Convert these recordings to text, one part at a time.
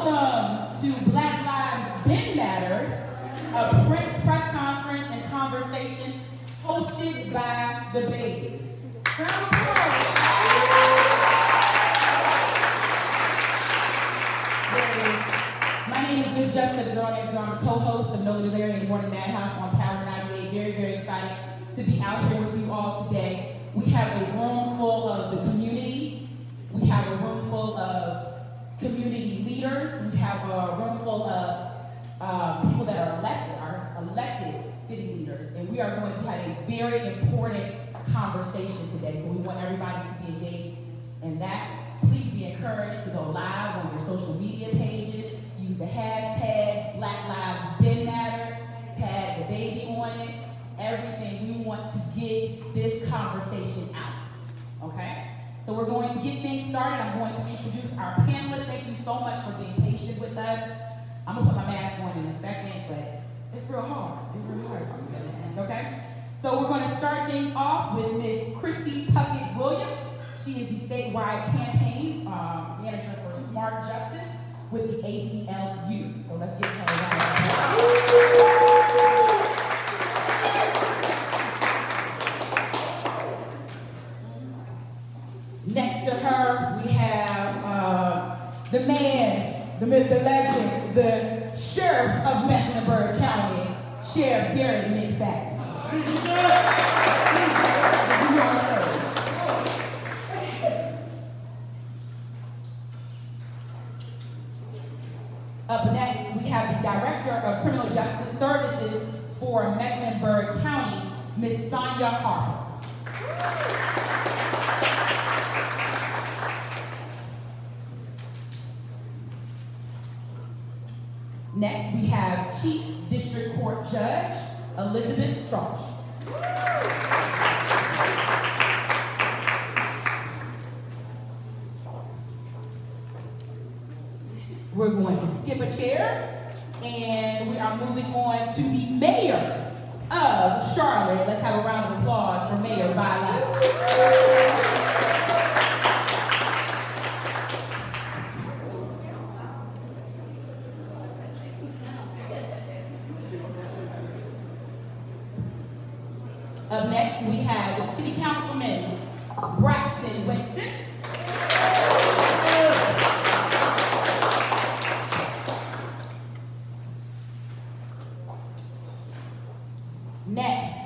Welcome to Black Lives Been Matter, a press conference and conversation hosted by DaBaby. Round of applause. My name is Miss Jessica Jones. I'm the co-host of No Larry and Morning Madhouse on Power 98. Very, very excited to be out here with you all today. We have a room full of the community. We have a room full of community leaders. We have a room full of people that are elected city leaders. And we are going to have a very important conversation today. So we want everybody to be engaged in that. Please be encouraged to go live on your social media pages. Use the hashtag Black Lives Been Matter. Tag DaBaby on it. Everything. We want to get this conversation out. Okay? So we're going to get things started. I'm going to introduce our panelists. Thank you so much for being patient with us. I'm going to put my mask on in a second, but it's real hard. It's real hard talking about this mask, okay? So we're going to start things off with Miss Kristie Puckett Williams. She is the statewide campaign manager for Smart Justice with the ACLU. So let's give her a round of applause. Next to her, we have the man, the myth, the legend, the Sheriff of Mecklenburg County, Sheriff Garry McFadden. Up next, we have the Director of Criminal Justice Services for Mecklenburg County, Ms. Sonia Harper. Next, we have Chief District Court Judge Elizabeth Trosh. We're going to skip a chair, and we are moving on to the Mayor of Charlotte. Let's have a round of applause for Mayor Vi Lyles. Up next, we have City Councilman Braxton Winston. Next,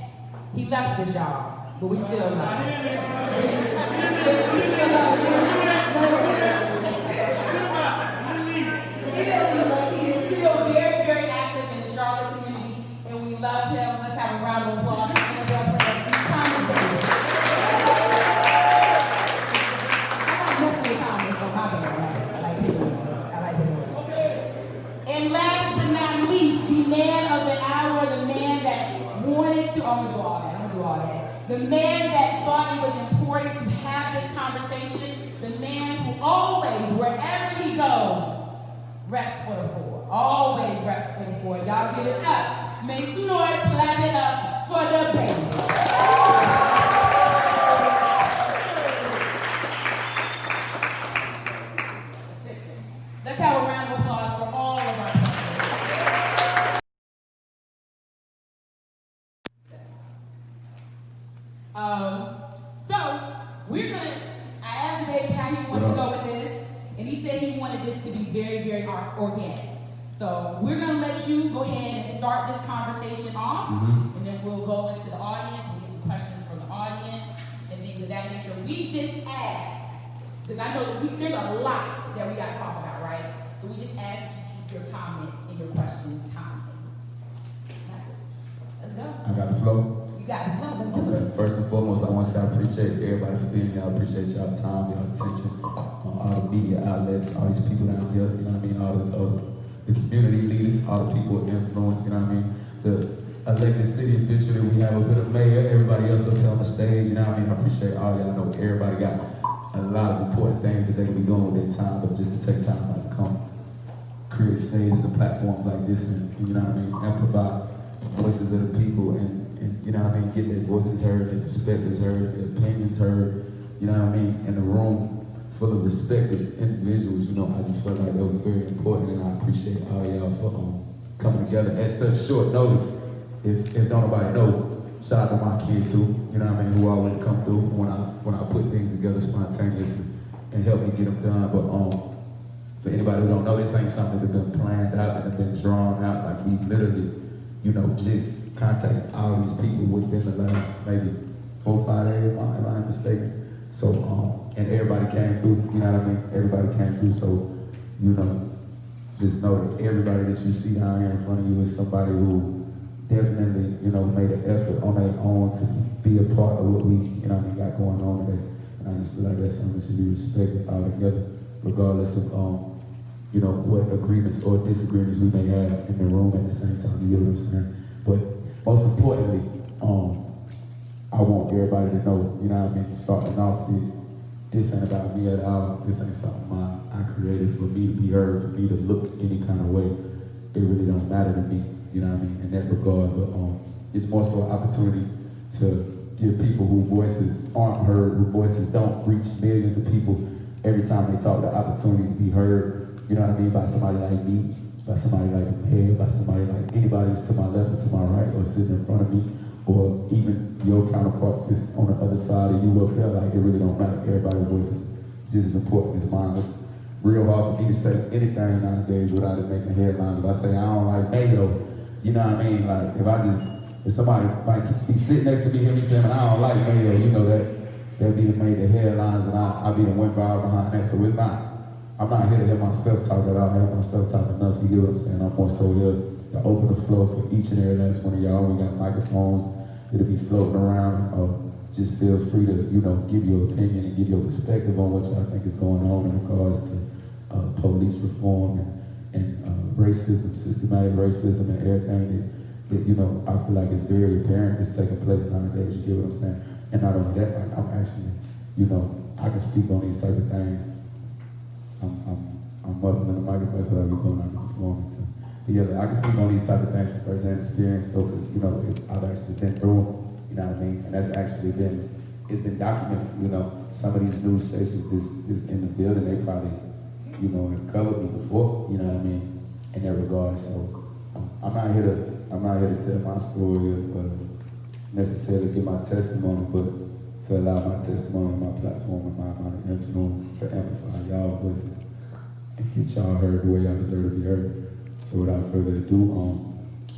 he left the job, but we still love him. He is still very, very active in the Charlotte community, and we love him. Let's have a round of applause. And last but not least, the man of the hour, the man that wanted to, I'm gonna do all that. The man that thought it was important to have this conversation, the man who always, wherever he goes, reps for the four. Always reps for the four. Y'all give it up. Make some noise, clap it up for DaBaby. Let's have a round of applause for all of our panelists. So we're gonna. I asked DaBaby how he wanted to go with this, and he said he wanted this to be very, very organic. So we're gonna let you go ahead and start this conversation off, and then we'll go into the audience and get some questions from the audience and things of that nature. We just asked, because I know there's a lot that we got to talk about, right? So we just ask that you keep your comments and your questions timely. That's it. Let's go. I got the flow. You got the flow. Let's do it. First and foremost, I want to say I appreciate everybody for being here. I appreciate y'all time, y'all attention, all the media outlets, all these people down here, you know what I mean? All the community leaders, all the people of influence, you know what I mean? The elected city official that we have up here, the mayor, everybody else up here on the stage, you know what I mean? I appreciate all y'all. I know everybody got a lot of important things that they can be doing with their time, but just to take time out to come create stages and platforms like this and you know what I mean, amplify voices of the people and you know what I mean, get their voices heard, their perspectives heard, their opinions heard, you know what I mean, in the room full of respected individuals. You know, I just felt like that was very important, and I appreciate all y'all for coming together at such short notice. If don't nobody know, shout out to my kid too. You know what I mean? Who always come through when I put things together spontaneously and help me get them done. But for anybody who don't know, this ain't something that's been planned out and been drawn out. Like we literally, you know, just contact all these people within the last maybe 4 or 5 days, if I'm not mistaken. So, and everybody came through, you know what I mean? Everybody came through, so, you know, just know that everybody that you see down here in front of you is somebody who definitely, you know, made an effort on their own to be a part of what we, you know, got going on today. And I just feel like that's something that should be respected all together, regardless of, you know, what agreements or disagreements we may have in the room at the same time, you know what I'm saying? But most importantly, I want everybody to know, you know what I mean, starting off with, this ain't about me at all. This ain't something I created for me to be heard, for me to look any kind of way. It really don't matter to me, you know what I mean, in that regard. But it's more so an opportunity to give people whose voices aren't heard, whose voices don't reach millions of people every time they talk, the opportunity to be heard, you know what I mean, by somebody like me, by somebody like me, by somebody like anybody to my left or to my right or sitting in front of me, or even your counterparts that's on the other side of you up there. Like, it really don't matter. Everybody's voice is just as important as mine. It's real hard for me to say anything nowadays without it making headlines. If I say I don't like mayo, you know what I mean? Like, if somebody like he sit next to me, hear me saying I don't like mayo, you know that be made the headlines, and I be the went viral behind that. So it's not. I'm not here to hear myself talk at all. I hear myself talk enough. You get what I'm saying? I'm more so here to open the floor for each and every last one of y'all. We got microphones. It'll be floating around. Just feel free to, you know, give your opinion and give your perspective on what y'all think is going on in regards to police reform and racism, systematic racism, and everything that, you know, I feel like is very apparent is taking place nowadays. You get what I'm saying? And not only that, like, I'm actually, you know, I can speak on these type of things. I'm muffling the microphone, so I'll be going on the performance. But yeah, I can speak on these type of things from first-hand experience, though, because, you know, I've actually been through them, you know what I mean? And that's actually it's been documented, you know. Some of these news stations is in the building, they probably, you know, have covered me before, you know what I mean, in that regard. So I'm not here to tell my story or necessarily give my testimony, but to allow my testimony and my platform and my amount of influence to amplify y'all voices and get y'all heard the way y'all deserve to be heard. So without further ado,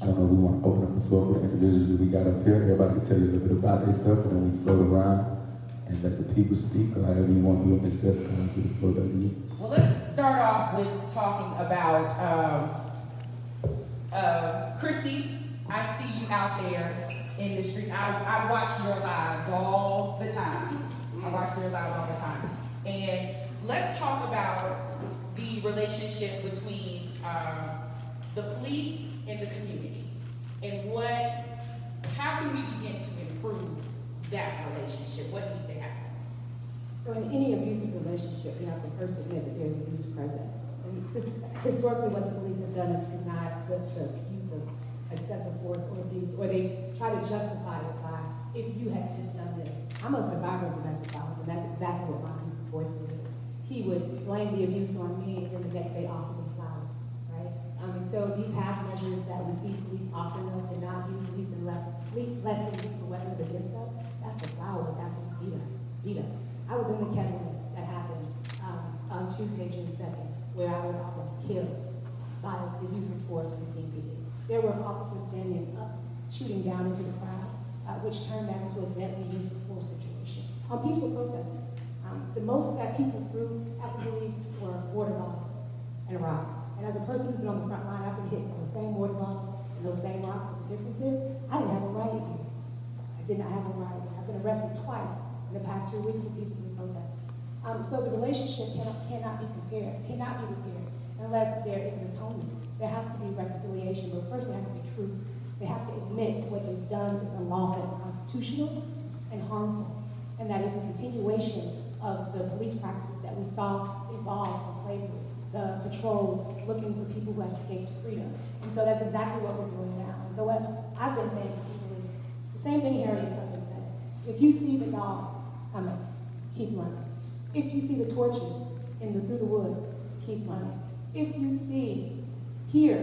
I don't know, we want to open up the floor for the individuals that we got up here. Everybody can tell you a little bit about themselves, and then we float around and let the people speak, or however you want to do it. It's just kind of do the floor that you. Well, let's start off with talking about Kristie. I see you out there in the street. I watch your lives all the time. And let's talk about the relationship between the police and the community, and how can we begin to improve that relationship? What needs to happen? So in any abusive relationship, you have to first admit that there's abuse present. And historically, what the police have done is denied the use of excessive force or abuse, or they try to justify it by, if you had just done this. I'm a survivor of domestic violence, and that's exactly what my abusive boyfriend did. He would blame the abuse on me, and then the next day offer me flowers, right? And so these half measures that we see police offering us to not use less than lethal weapons against us, that's the flowers after we beat us. I was in the Kevin that happened on Tuesday, June 2nd, where I was almost killed by the use of force from CPD. There were officers standing up, shooting down into the crowd, which turned back into a deadly use of force situation on peaceful protesters. The most that people threw at the police were water bottles and rocks. And as a person who's been on the front line, I've been hit with those same water bottles and those same rocks. But the difference is, I didn't have a right here. I did not have a right. I've been arrested twice in the past 3 weeks for peacefully protesting. So the relationship cannot be repaired unless there is an atonement. There has to be reconciliation, but first there has to be truth. They have to admit what they've done is unlawful, unconstitutional, and harmful. And that is a continuation of the police practices that we saw evolve from slavery. The patrols looking for people who have escaped freedom. And so that's exactly what we're doing now. And so what I've been saying to people is the same thing Harriet Tubman said. If you see the dogs coming, keep running. If you see the torches through the woods, keep running. If you hear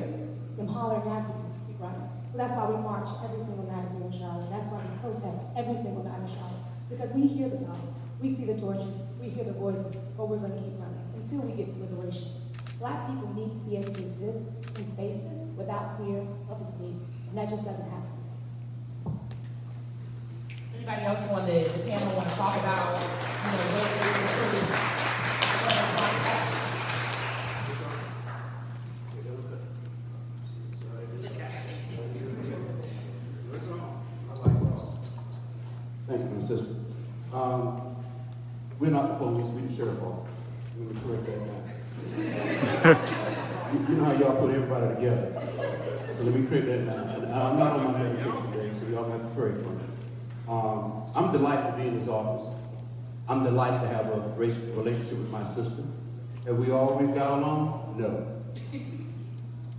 them hollering after you, keep running. So that's why we march every single night here in Charlotte. That's why we protest every single night in Charlotte. Because we hear the guns, we see the torches, we hear the voices, but we're going to keep running until we get to liberation. Black people need to be able to exist in spaces without fear of the police, and that just doesn't happen. Anybody else on the panel want to talk about, ways to improve? Thank you, my sister. We're not the police, we're the sheriff office. Let me correct that now. You know how y'all put everybody together. So let me correct that now. And I'm not on my medication today, so y'all have to pray for me. I'm delighted to be in this office. I'm delighted to have a relationship with my sister. Have we always got along? No.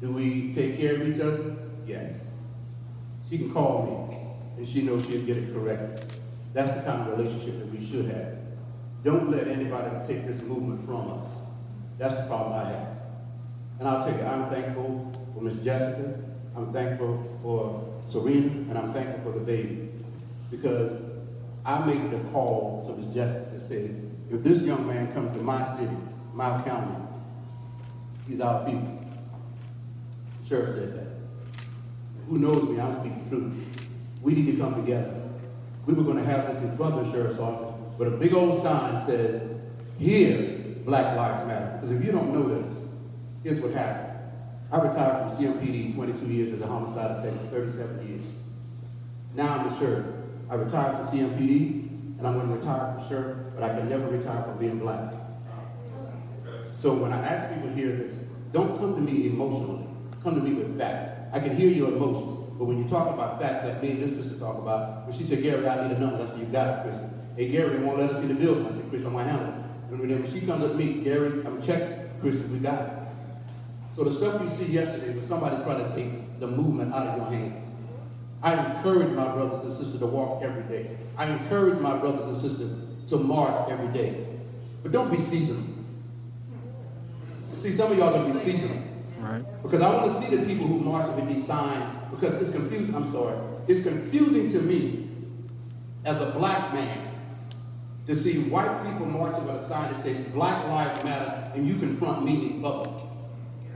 Do we take care of each other? Yes. She can call me, and she knows she'll get it corrected. That's the kind of relationship that we should have. Don't let anybody take this movement from us. That's the problem I have. And I'll tell you, I'm thankful for Miss Jessica, I'm thankful for Serena, and I'm thankful for DaBaby. Because I made the call to Miss Jessica and said, if this young man comes to my city, my county, he's our people. The sheriff said that. Who knows me, I'm speaking truth. We need to come together. We were going to have this in front of the sheriff's office, but a big old sign says, here, Black Lives Matter. Because if you don't know this, here's what happened. I retired from CMPD 22 years as a homicide detective, 37 years. Now I'm the sheriff. I retired from CMPD, and I'm going to retire from sheriff, but I can never retire from being black. So when I ask people to hear this, don't come to me emotionally. Come to me with facts. I can hear your emotions. But when you talk about facts, like me and this sister talk about, when she said, Gary, I need a number, I said, you got it, Chris. Hey, Gary, won't let us see the building. I said, Chris, I'm going to handle it. And when she comes up to me, Gary, I'm checking. Chris, we got it. So the stuff you see yesterday was somebody's trying to take the movement out of your hands. I encourage my brothers and sisters to walk every day. I encourage my brothers and sisters to march every day. But don't be seasonal. See, some of y'all are going to be seasonal. Right. Because I want to see the people who march with these signs, because it's confusing. I'm sorry. It's confusing to me as a black man to see white people marching with a sign that says Black Lives Matter and you confront me in public.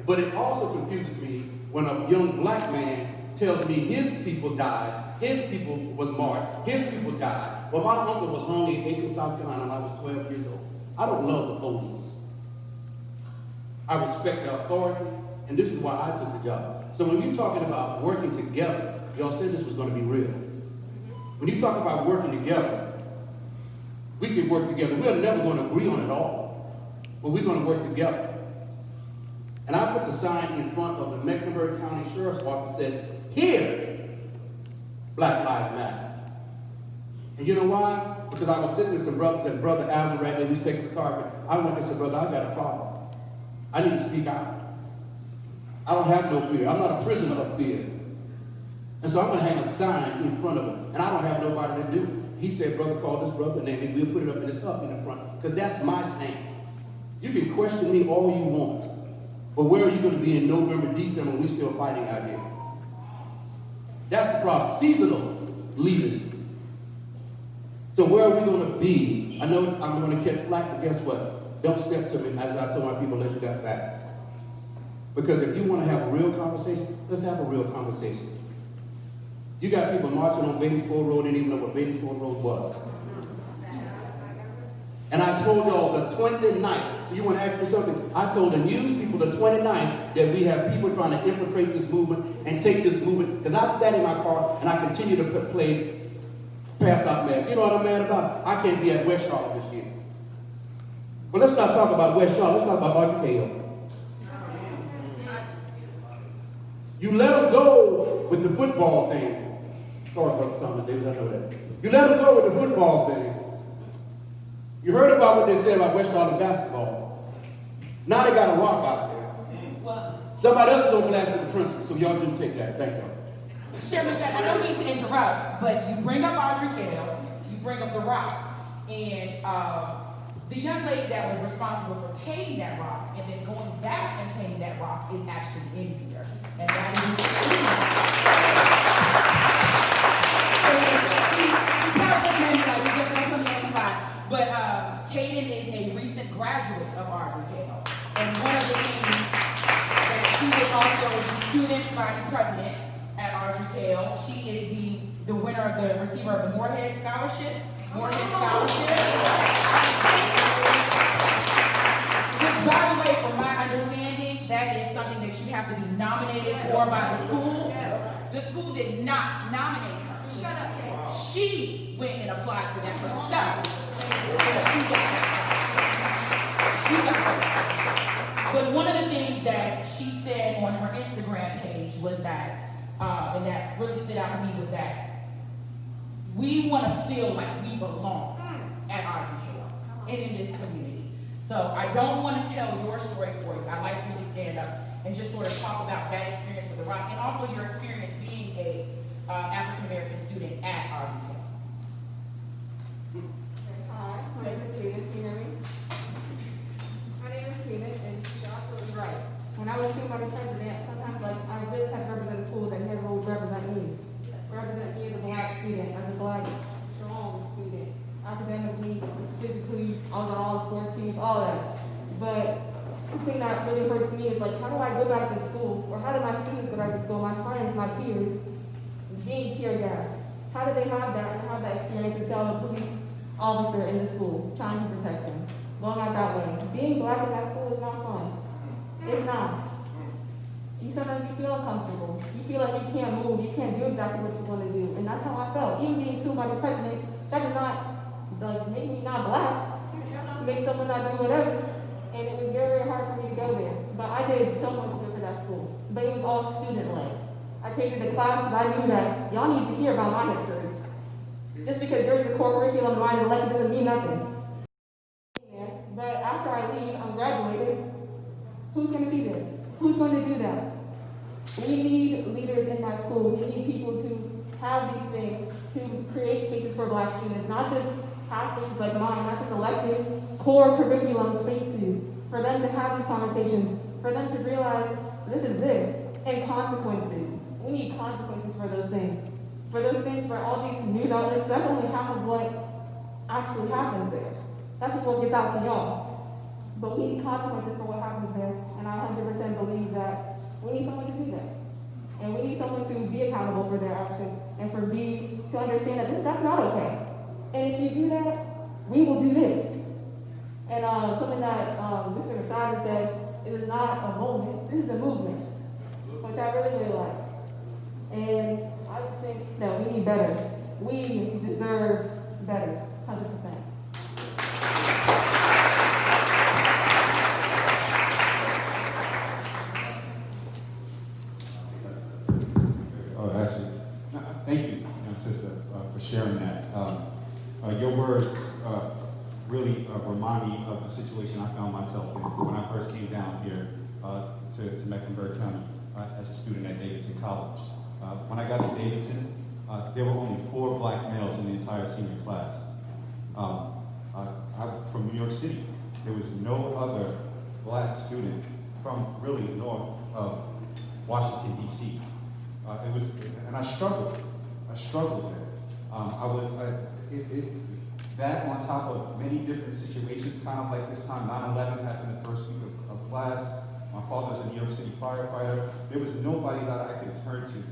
But it also confuses me when a young black man tells me his people died, his people was marched, his people died. Well, my uncle was hung in Aiken, South Carolina when I was 12 years old. I don't love the police. I respect their authority, and this is why I took the job. So when you're talking about working together, y'all said this was going to be real. When you talk about working together, we can work together. We're never going to agree on it all, but we're going to work together. And I put the sign in front of the Mecklenburg County Sheriff's Office that says, here, Black Lives Matter. And you know why? Because I was sitting with some brothers, and Brother Alvin right there, who's taking the target. I went and said, brother, I got a problem. I need to speak out. I don't have no fear. I'm not a prisoner of fear. And so I'm going to hang a sign in front of him. And I don't have nobody to do it. He said, brother, call this brother name, and we'll put it up, and it's up in the front. Because that's my stance. You can question me all you want. But where are you going to be in November, December when we're still fighting out here? That's the problem. Seasonal leaders. So where are we going to be? I know I'm going to catch flack, but guess what? Don't step to me, as I told my people, unless you got facts. Because if you want to have a real conversation, let's have a real conversation. You got people marching on Batesford Road and didn't even know what Batesford Road was. And I told y'all the 29th, so you want to ask me something? I told the news people the 29th that we have people trying to infiltrate this movement and take this movement. Because I sat in my car and I continue to play Pass Out Mad. You know what I'm mad about? I can't be at West Charlotte this year. But let's not talk about West Charlotte. Let's talk about RDKO. You let them go with the football thing. Sorry, Brother Thomas Davis, I know that. You let them go with the football thing. You heard about what they said about West Charlotte basketball. Now they got a rock out there. Well, Somebody else is over last with the principal, so y'all do take that. Thank you. Sheriff McFadden, I don't mean to interrupt, but you bring up Audrey Kell, you bring up the rock, and The young lady that was responsible for paying that rock and then going back and paying that rock is actually in here. And that is she kind of looking at me like, you're going to put me on the spot. But Kaden is a recent graduate of RGKL. And one of the things that she was also the student body president at RGKL. She is the winner of the receiver of the Moorhead Scholarship. Moorhead Scholarship. Which, by the way, from my understanding, that is something that you have to be nominated for by the school. The school did not nominate her. Shut up, Kate. She went and applied for that herself. And she got that. She got that. But one of the things that she said on her Instagram page was that, and that really stood out to me, was that we want to feel like we belong at RGKL and in this community. So I don't want to tell your story for you. I'd like for you to stand up and just sort of talk about that experience with the rock and also your experience being a African-American student at RGKL. Hi, my name is Kaden. Can you hear me? My name is Kaden, and she's absolutely right. When I was student body president, sometimes like I did have to represent a school that never would represent me. Represent me as a black student, as a black, strong student, academically, physically, I was on all the sports teams, all that. But the thing that really hurts me is like, how do I go back to school, or how do my students go back to school, my friends, my peers, being tear gassed? How do they have that and have that experience and tell the police officer in the school trying to protect them, going out that way? Being black in that school is not fun. It's not. Sometimes you feel uncomfortable. You feel like you can't move, you can't do exactly what you want to do. And that's how I felt. Even being sued by the president, that did not make me not black. It made someone not do whatever. And it was very, very hard for me to go there. But I did so much good for that school. But it was all student-led. I created a class because I knew that y'all need to hear about my history. Just because there's a core curriculum mine elected doesn't mean nothing. But after I leave, I'm graduated. Who's going to be there? Who's going to do that? We need leaders in that school. We need people to have these things, to create spaces for black students, not just have spaces like mine, not just electives, core curriculum spaces, for them to have these conversations, for them to realize this is this, and consequences. We need consequences for those things. For those things, for all these news outlets, that's only half of what actually happens there. That's just what gets out to y'all. But we need consequences for what happens there, and I 100% believe that we need someone to do that. And we need someone to be accountable for their actions, and for me to understand that that's not okay. And if you do that, we will do this. And something that Mr. McFadden said, it is not a moment, this is a movement, which I really, really liked. And I just think that we need better. We deserve better, 100%. Thank you, sister, for sharing that. Your words really remind me of the situation I found myself in when I first came down here to Mecklenburg County as a student at Davidson College. When I got to Davidson, there were only 4 black males in the entire senior class. I'm from New York City. There was no other black student from really north of Washington, D.C. And I struggled. I struggled there. That on top of many different situations, kind of like this time, 9/11 happened the first week of class. My father's a New York City firefighter. There was nobody that I could turn to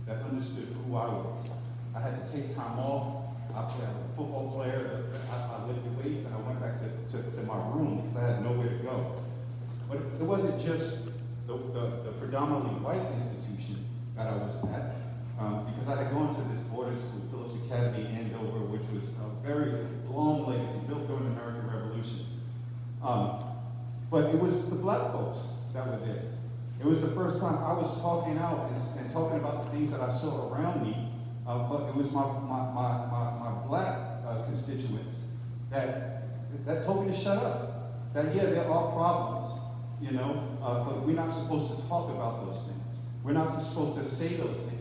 that understood who I was. I had to take time off. I was a football player. I lifted weights, and I went back to my room because I had nowhere to go. But it wasn't just the predominantly white institution that I was at, because I had gone to this boarding school, Phillips Academy in Andover, which was a very long legacy, built during the American Revolution. But it was the black folks that were there. It was the first time I was talking out and talking about the things that I saw around me, but it was my black constituents that told me to shut up. That, yeah, there are problems, but we're not supposed to talk about those things. We're not supposed to say those things.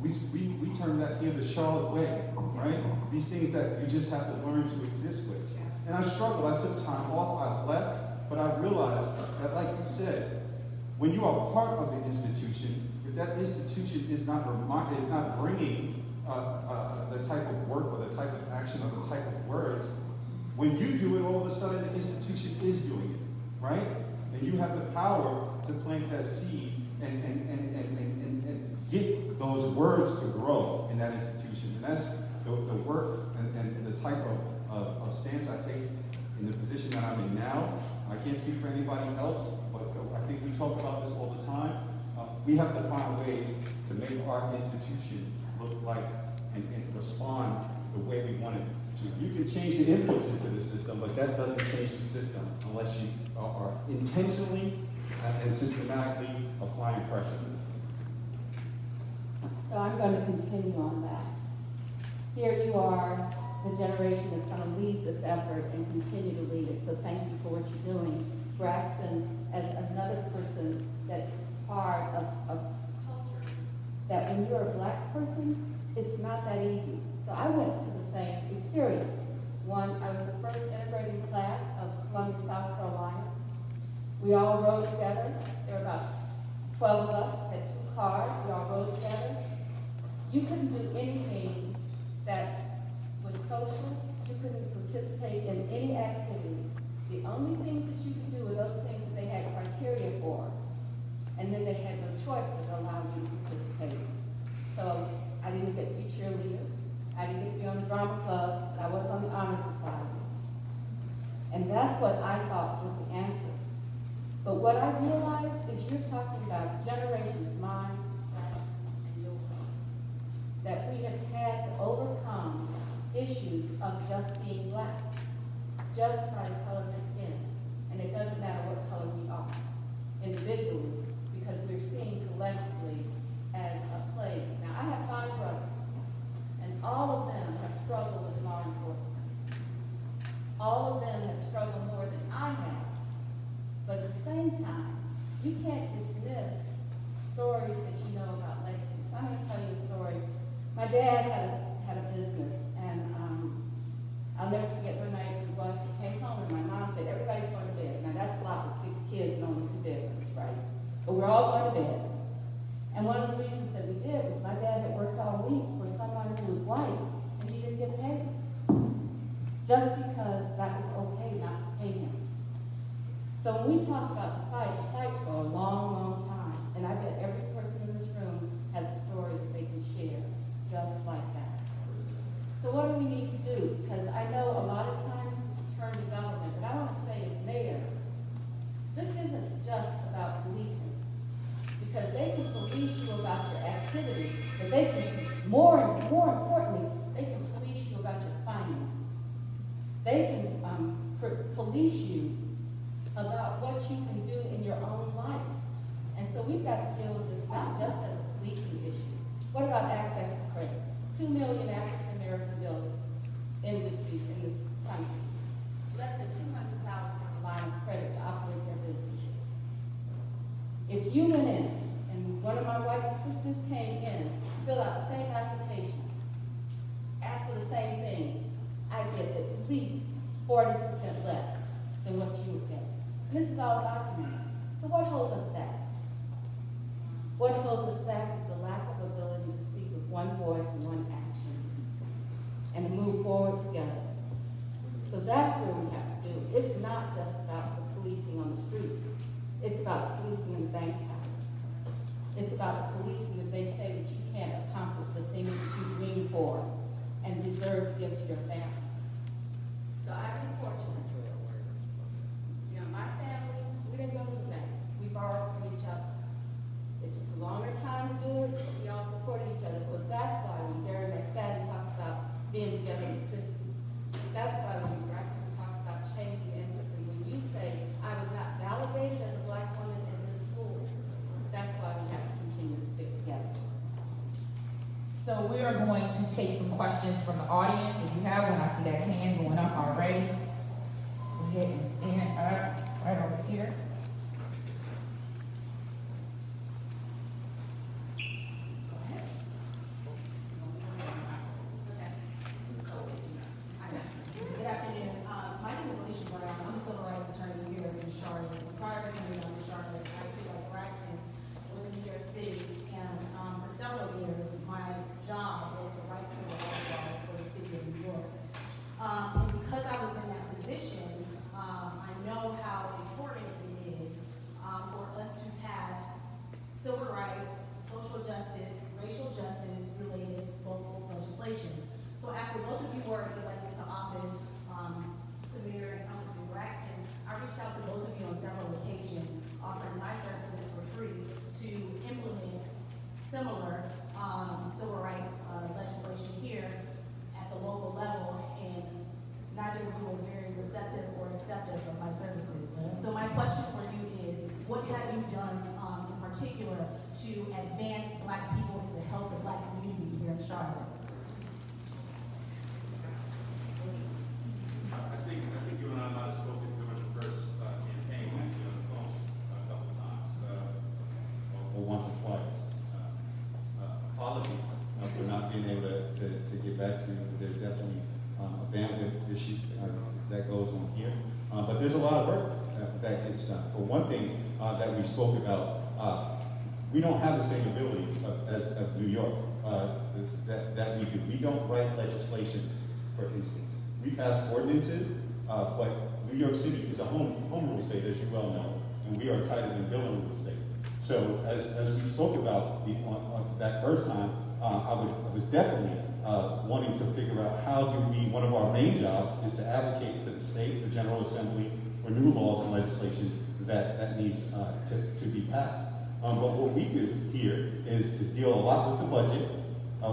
We term that here the Charlotte way, right? These things that you just have to learn to exist with. And I struggled. I took time off. I left. But I realized that, like you said, when you are part of the institution, if that institution is not bringing the type of work or the type of action or the type of words, when you do it, all of a sudden the institution is doing it, right? And you have the power to plant that seed and get those words to grow in that institution. And that's the work and the type of stance I take in the position that I'm in now. I can't speak for anybody else, but I think we talk about this all the time. We have to find ways to make our institutions look like and respond the way we want it to. You can change the inputs into the system, but that doesn't change the system unless you are intentionally and systematically applying pressure to the system. So I'm going to continue on that. Here you are, the generation that's going to lead this effort and continue to lead it. So thank you for what you're doing. Braxton, as another person that's part of culture, that when you're a black person, it's not that easy. So I went to the same experience. One, I was the first integrating class of Columbia, South Carolina. We all rode together. There were about 12 of us, had 2 cars. We all rode together. You couldn't do anything that was social. You couldn't participate in any activity. The only things that you could do were those things that they had criteria for. And then they had no choice but to allow you to participate. So I didn't get to be cheerleader. I didn't get to be on the drama club, but I was on the honor society. And that's what I thought was the answer. But what I realized is you're talking about generations, mine, and yours, that we have had to overcome issues of just being black, just by the color of your skin. And it doesn't matter what color we are individually, because we're seen collectively as a place. Now, I have 5 brothers, and all of them have struggled with law enforcement. All of them have struggled more than I have. But at the same time, you can't dismiss stories that you know about legacy. So I'm going to tell you a story. My dad had a business, and I'll never forget one night it was, he came home and my mom said, everybody's going to bed. Now that's a lot with 6 kids and only 2 bedrooms, right? But we're all going to bed. And one of the reasons that we did was my dad had worked all week for someone who was white and he didn't get paid. Just because that was okay not to pay him. So when we talk about the fight's for a long, long time. And I bet every person in this room has a story that they can share just like that. So what do we need to do? Because I know a lot of times we turn to government, but I want to say as mayor, this isn't just about policing. Because they can police you about your activities, but they can, more importantly, they can police you about your finances. They can police you about what you can do in your own life. And so we've got to deal with this not just as a policing issue. What about access to credit? 2 million African-American industries in this country. Less than 200,000 have a line of credit to operate their businesses. If you went in, and one of my white sisters came in, fill out the same application, ask for the same thing, I get at least 40% less than what you would get. And this is all documented. So what holds us back? What holds us back is the lack of ability to speak with one voice and one action, and to move forward together. So that's where we have to do. It's not just about the policing on the streets. It's about policing in the bank towers. It's about the policing that they say that you can't accomplish the things that you dream for and deserve to give to your family. So I've been fortunate. You know, my family, we didn't go to the bank. We borrowed from each other. It took a longer time to do it, but we all supported each other. So that's why when Garry McFadden talks about being together with Kristie, that's why when Braxton talks about changing interests, and when you say, I was not validated as a black woman in this school, that's why we have to continue to stick together. So we are going to take some questions from the audience. If you have one, I see that hand going up already. Go ahead and stand up right over here. Go ahead. Good afternoon. My Charlotte. Prior to coming down to Charlotte, I too, like Braxton, was in New York City, and for several years, my job was to write civil rights laws for the city of New York. And because I was in that position, I know how important it is for us to pass civil rights, social justice, racial justice related local legislation. So after both of you were elected to office, to Mayor and Councilman Braxton, I reached out to both of you on several occasions, offering my services for free to implement similar civil rights legislation here at the local level, and neither of you were very receptive or acceptive of my services. So my question for you is, what have you done in particular to advance Black people and to help the Black community here in Charlotte? I think you and I might have spoken during the first campaign, actually on the phone a couple of times, or once or twice. Apologies for not being able to get back to you. There's definitely a bandwidth issue that goes on here. But there's a lot of work that gets done. For one thing that we spoke about, we don't have the same abilities as New York that we do. We don't write legislation, for instance. We pass ordinances, but New York City is a home rule state, as you well know, and we are titled in building rule state. So as we spoke about on that first time, I was definitely wanting to figure out how do we, one of our main jobs is to advocate to the state, the General Assembly, for new laws and legislation that needs to be passed. But what we do here is deal a lot with the budget,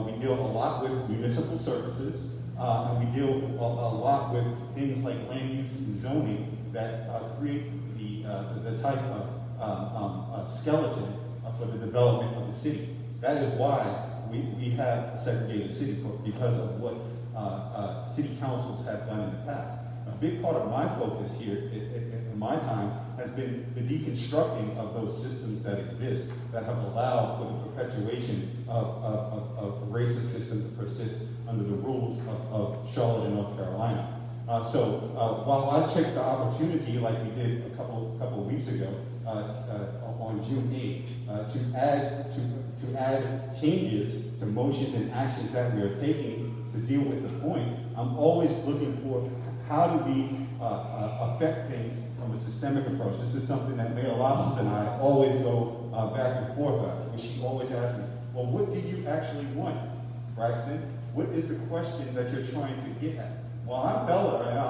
we deal a lot with municipal services, and we deal a lot with things like land use and zoning that create the type of skeleton for the development of the city. That is why we have a segregated city, because of what city councils have done in the past. A big part of my focus here in my time has been the deconstructing of those systems that exist that have allowed for the perpetuation of a racist system to persist under the rules of Charlotte and North Carolina. So while I checked the opportunity, like we did a couple of weeks ago, on June 8th, to add changes to motions and actions that we are taking to deal with the point, I'm always looking for how do we affect things from a systemic approach. This is something that Mayor Lyles and I always go back and forth on. She always asks me, well, what do you actually want, Braxton? What is the question that you're trying to get at? Well, I'm telling her right now,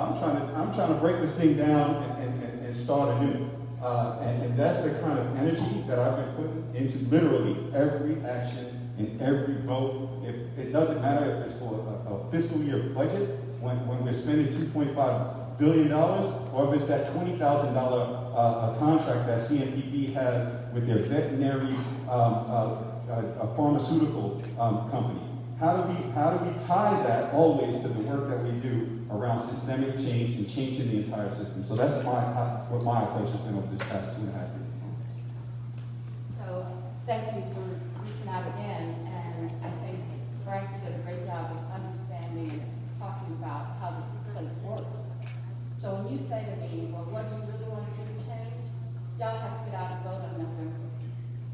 I'm trying to break this thing down and start anew. And that's the kind of energy that I've been putting into literally every action and every vote. If it doesn't matter if it's for a fiscal year budget, when we're spending $2.5 billion, or if it's that $20,000 contract that CNPP has with their veterinary pharmaceutical company. How do we tie that always to the work that we do around systemic change and changing the entire system? So that's what my approach has been over this past 2.5 years. So thank you for reaching out again, and I think Braxton did a great job of understanding and talking about how this place works. So when you say to me, well, what do you really want to do to change? Y'all have to get out and vote on November.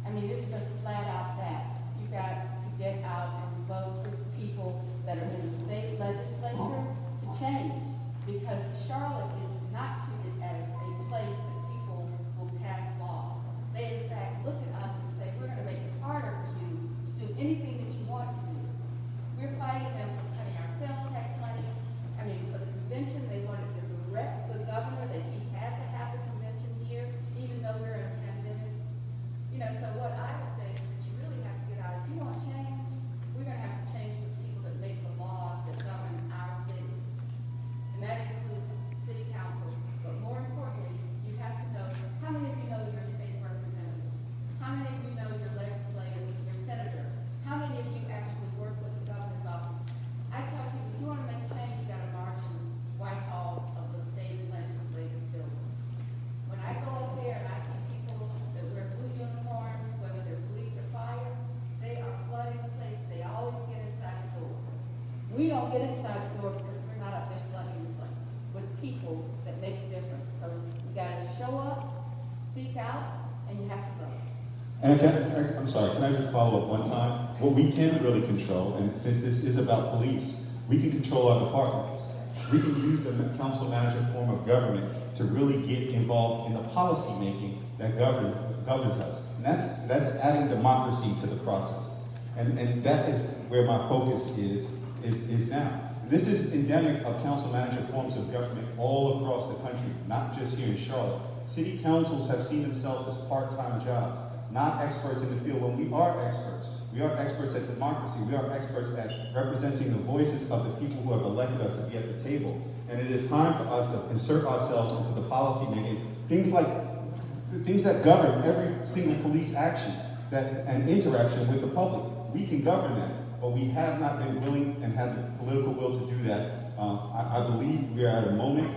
I mean, it's just flat out that. You got to get out and vote for people that are in the state legislature to change, because Charlotte is not treated as a place that people will pass laws. They in fact look at us and say, we're going to make it harder for you to do anything that you want to do. We're fighting them for cutting our sales tax money. I mean, for the convention, they wanted to direct the governor that he had to have the convention here, even though we're in a pandemic. You know, so what I would say is that you really have to get out. If you want change, we're going to have to change the people that make the laws that govern our city. And that includes city council. But more importantly, you have to know, how many of you know your state representative? How many of you know your legislative, your senator? How many of you actually work with the governor's office? I tell people, if you want to make change, you got to march in White Halls of the state legislative building. When I go up there and I see people that wear blue uniforms, whether they're police or fire, they are flooding the place. They always get inside the door. We don't get inside the door because we're not up there flooding the place with people that make a difference. So we got to show up, And I'm sorry, can I just follow up one time? What we can really control, and since this is about police, we can control our departments. We can use the council manager form of government to really get involved in the policy making that governs us. And that's adding democracy to the processes. And that is where my focus is now. This is endemic of council manager forms of government all across the country, not just here in Charlotte. City councils have seen themselves as part-time jobs, not experts in the field. When we are experts at democracy, we are experts at representing the voices of the people who have elected us to be at the table. And it is time for us to insert ourselves into the policy making, things that govern every single police action and interaction with the public. We can govern that, but we have not been willing and had the political will to do that. I believe we are at a moment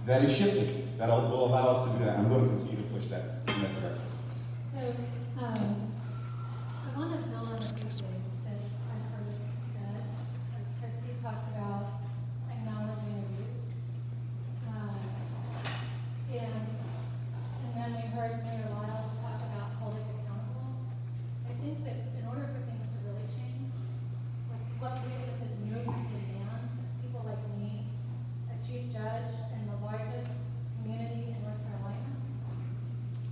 that is shifting, that will allow us to do that. I'm going to continue to push that in that direction. So, I want to build on a few things that I've heard said. Kristie talked about acknowledging abuse. And then we heard Mayor Lyles talk about holding accountable. I think that in order for things to really change, what we with this movement demands, people like me, a chief judge in the largest community in North Carolina,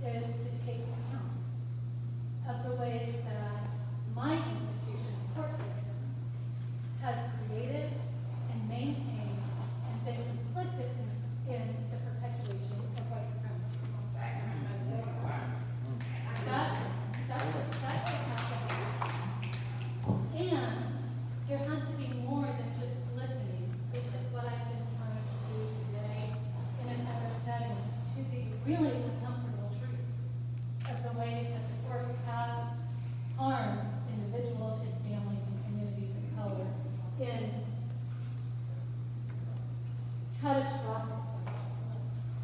is to take account of the ways that my institution, the court system, has created and maintained and been complicit in the perpetuation of white supremacy. That's what has to happen. And there has to be more than just listening, which is what I've been trying to do today in other settings, to the really uncomfortable truths of the ways that the courts have harmed individuals and families and communities of color in catastrophic ways.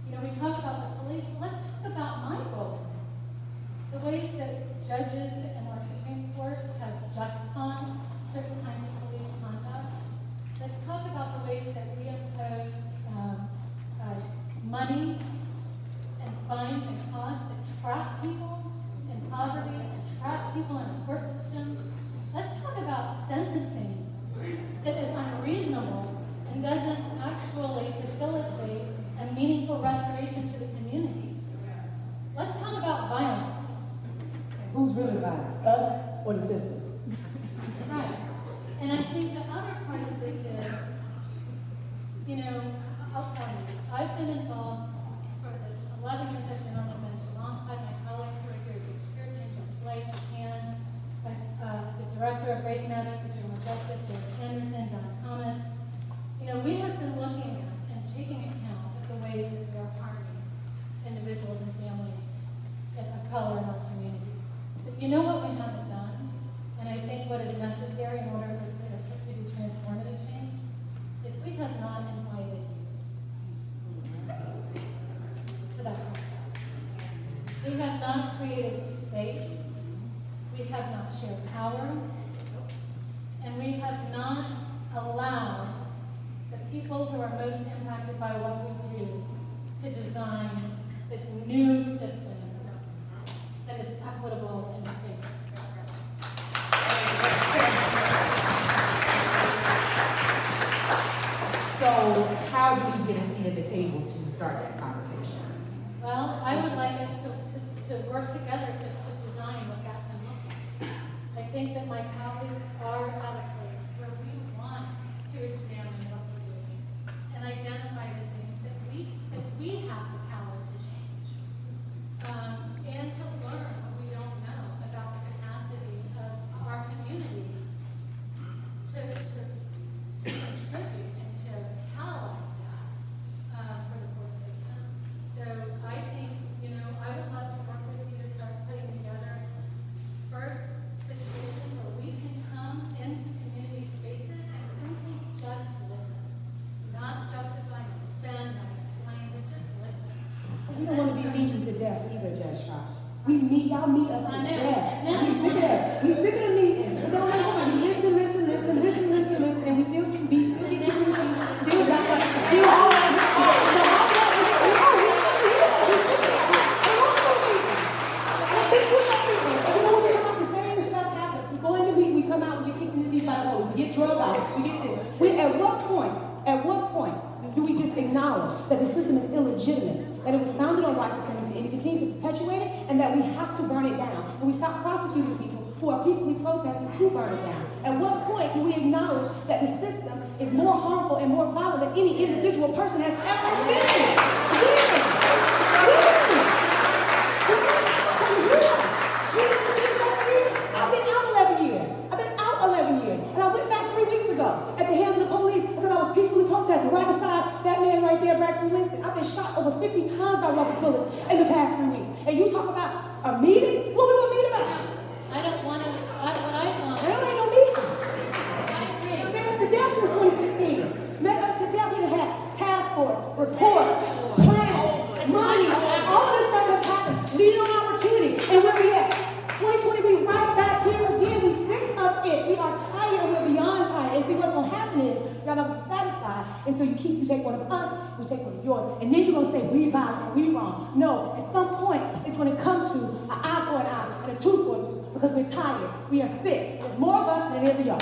You know, we talk about the police. Let's talk about my role. The ways that judges and our Supreme Courts have just on certain kinds of police conduct. Let's talk about the ways that we impose money and fines and costs that trap people in poverty and trap people in the court system. Let's talk about sentencing that is unreasonable and doesn't actually facilitate a meaningful restoration to the community. Let's talk about violence. Who's really violent, us or the system? Right. And I think the other part of this is, you know, I'll tell you, I've been involved for the 11 years I've been on the bench alongside my colleagues who are here, Richard Ginger, Blake, McCann, the Director of Race Matters for Juvenile Justice, Derek Anderson, John Thomas. You know, we have been looking at and taking account of the ways that we are harming individuals and families of color in our community. But you know what we haven't done? And I think what is necessary in order to do transformative change is we have not invited you to that process. We have not created space. We have not shared power. And we have not allowed the people who are most impacted by what we do to design this new system that is equitable and fair. So how do we get a seat at the table to start that conversation? Well, I would like us to work together to design what that can look like. I think that my colleagues are at a place where we want to examine what we're doing and identify the things that we have the power to change. And to learn what we don't know about the capacity of our community to contribute and to catalyze that for the court system. So I think, you know, I would love to work with you to start putting together first situations where we can come into community spaces and frankly just listen. Not justify and defend and explain, but just listen. We don't want to be beaten to death either, Judge Josh. Y'all meet us to I know. death. And We sick of that. We sick of the meetings. We don't know how to listen, and we still get beat, still get kicked, still got still all that. acknowledge that the system is illegitimate, that it was founded on white supremacy, and it continues to perpetuate it, and that we have to burn it down. And we stop prosecuting people who are peacefully protesting to burn it down. At what point do we acknowledge that the system is more harmful and more violent than any individual person has ever been? I've been out 11 years. I've been out 11 years. And I went back 3 weeks ago at the hands of the police because I was peacefully protesting right beside that man right there, Braxton Winston. I've been shot over 50 times by rubber bullets in the past 3 weeks. And you talk about a meeting? What we gonna meet about? I don't want to, what I want. There ain't no meeting. I agree. Make us to death since 2016. Make us to death. We done had task force, reports, plans, money, all of this stuff has happened. Leading on opportunity. And where we at? 2020, we right back here again. We sick of it. We are tired. We're beyond tired. And see, what's going to happen is y'all not going to be satisfied until you take one of us, we take one of yours. And then you're going to say, we violent, we wrong. No, at some point, it's going to come to an eye for an eye and a tooth for a tooth because we're tired. We are sick. There's more of us than there is of y'all.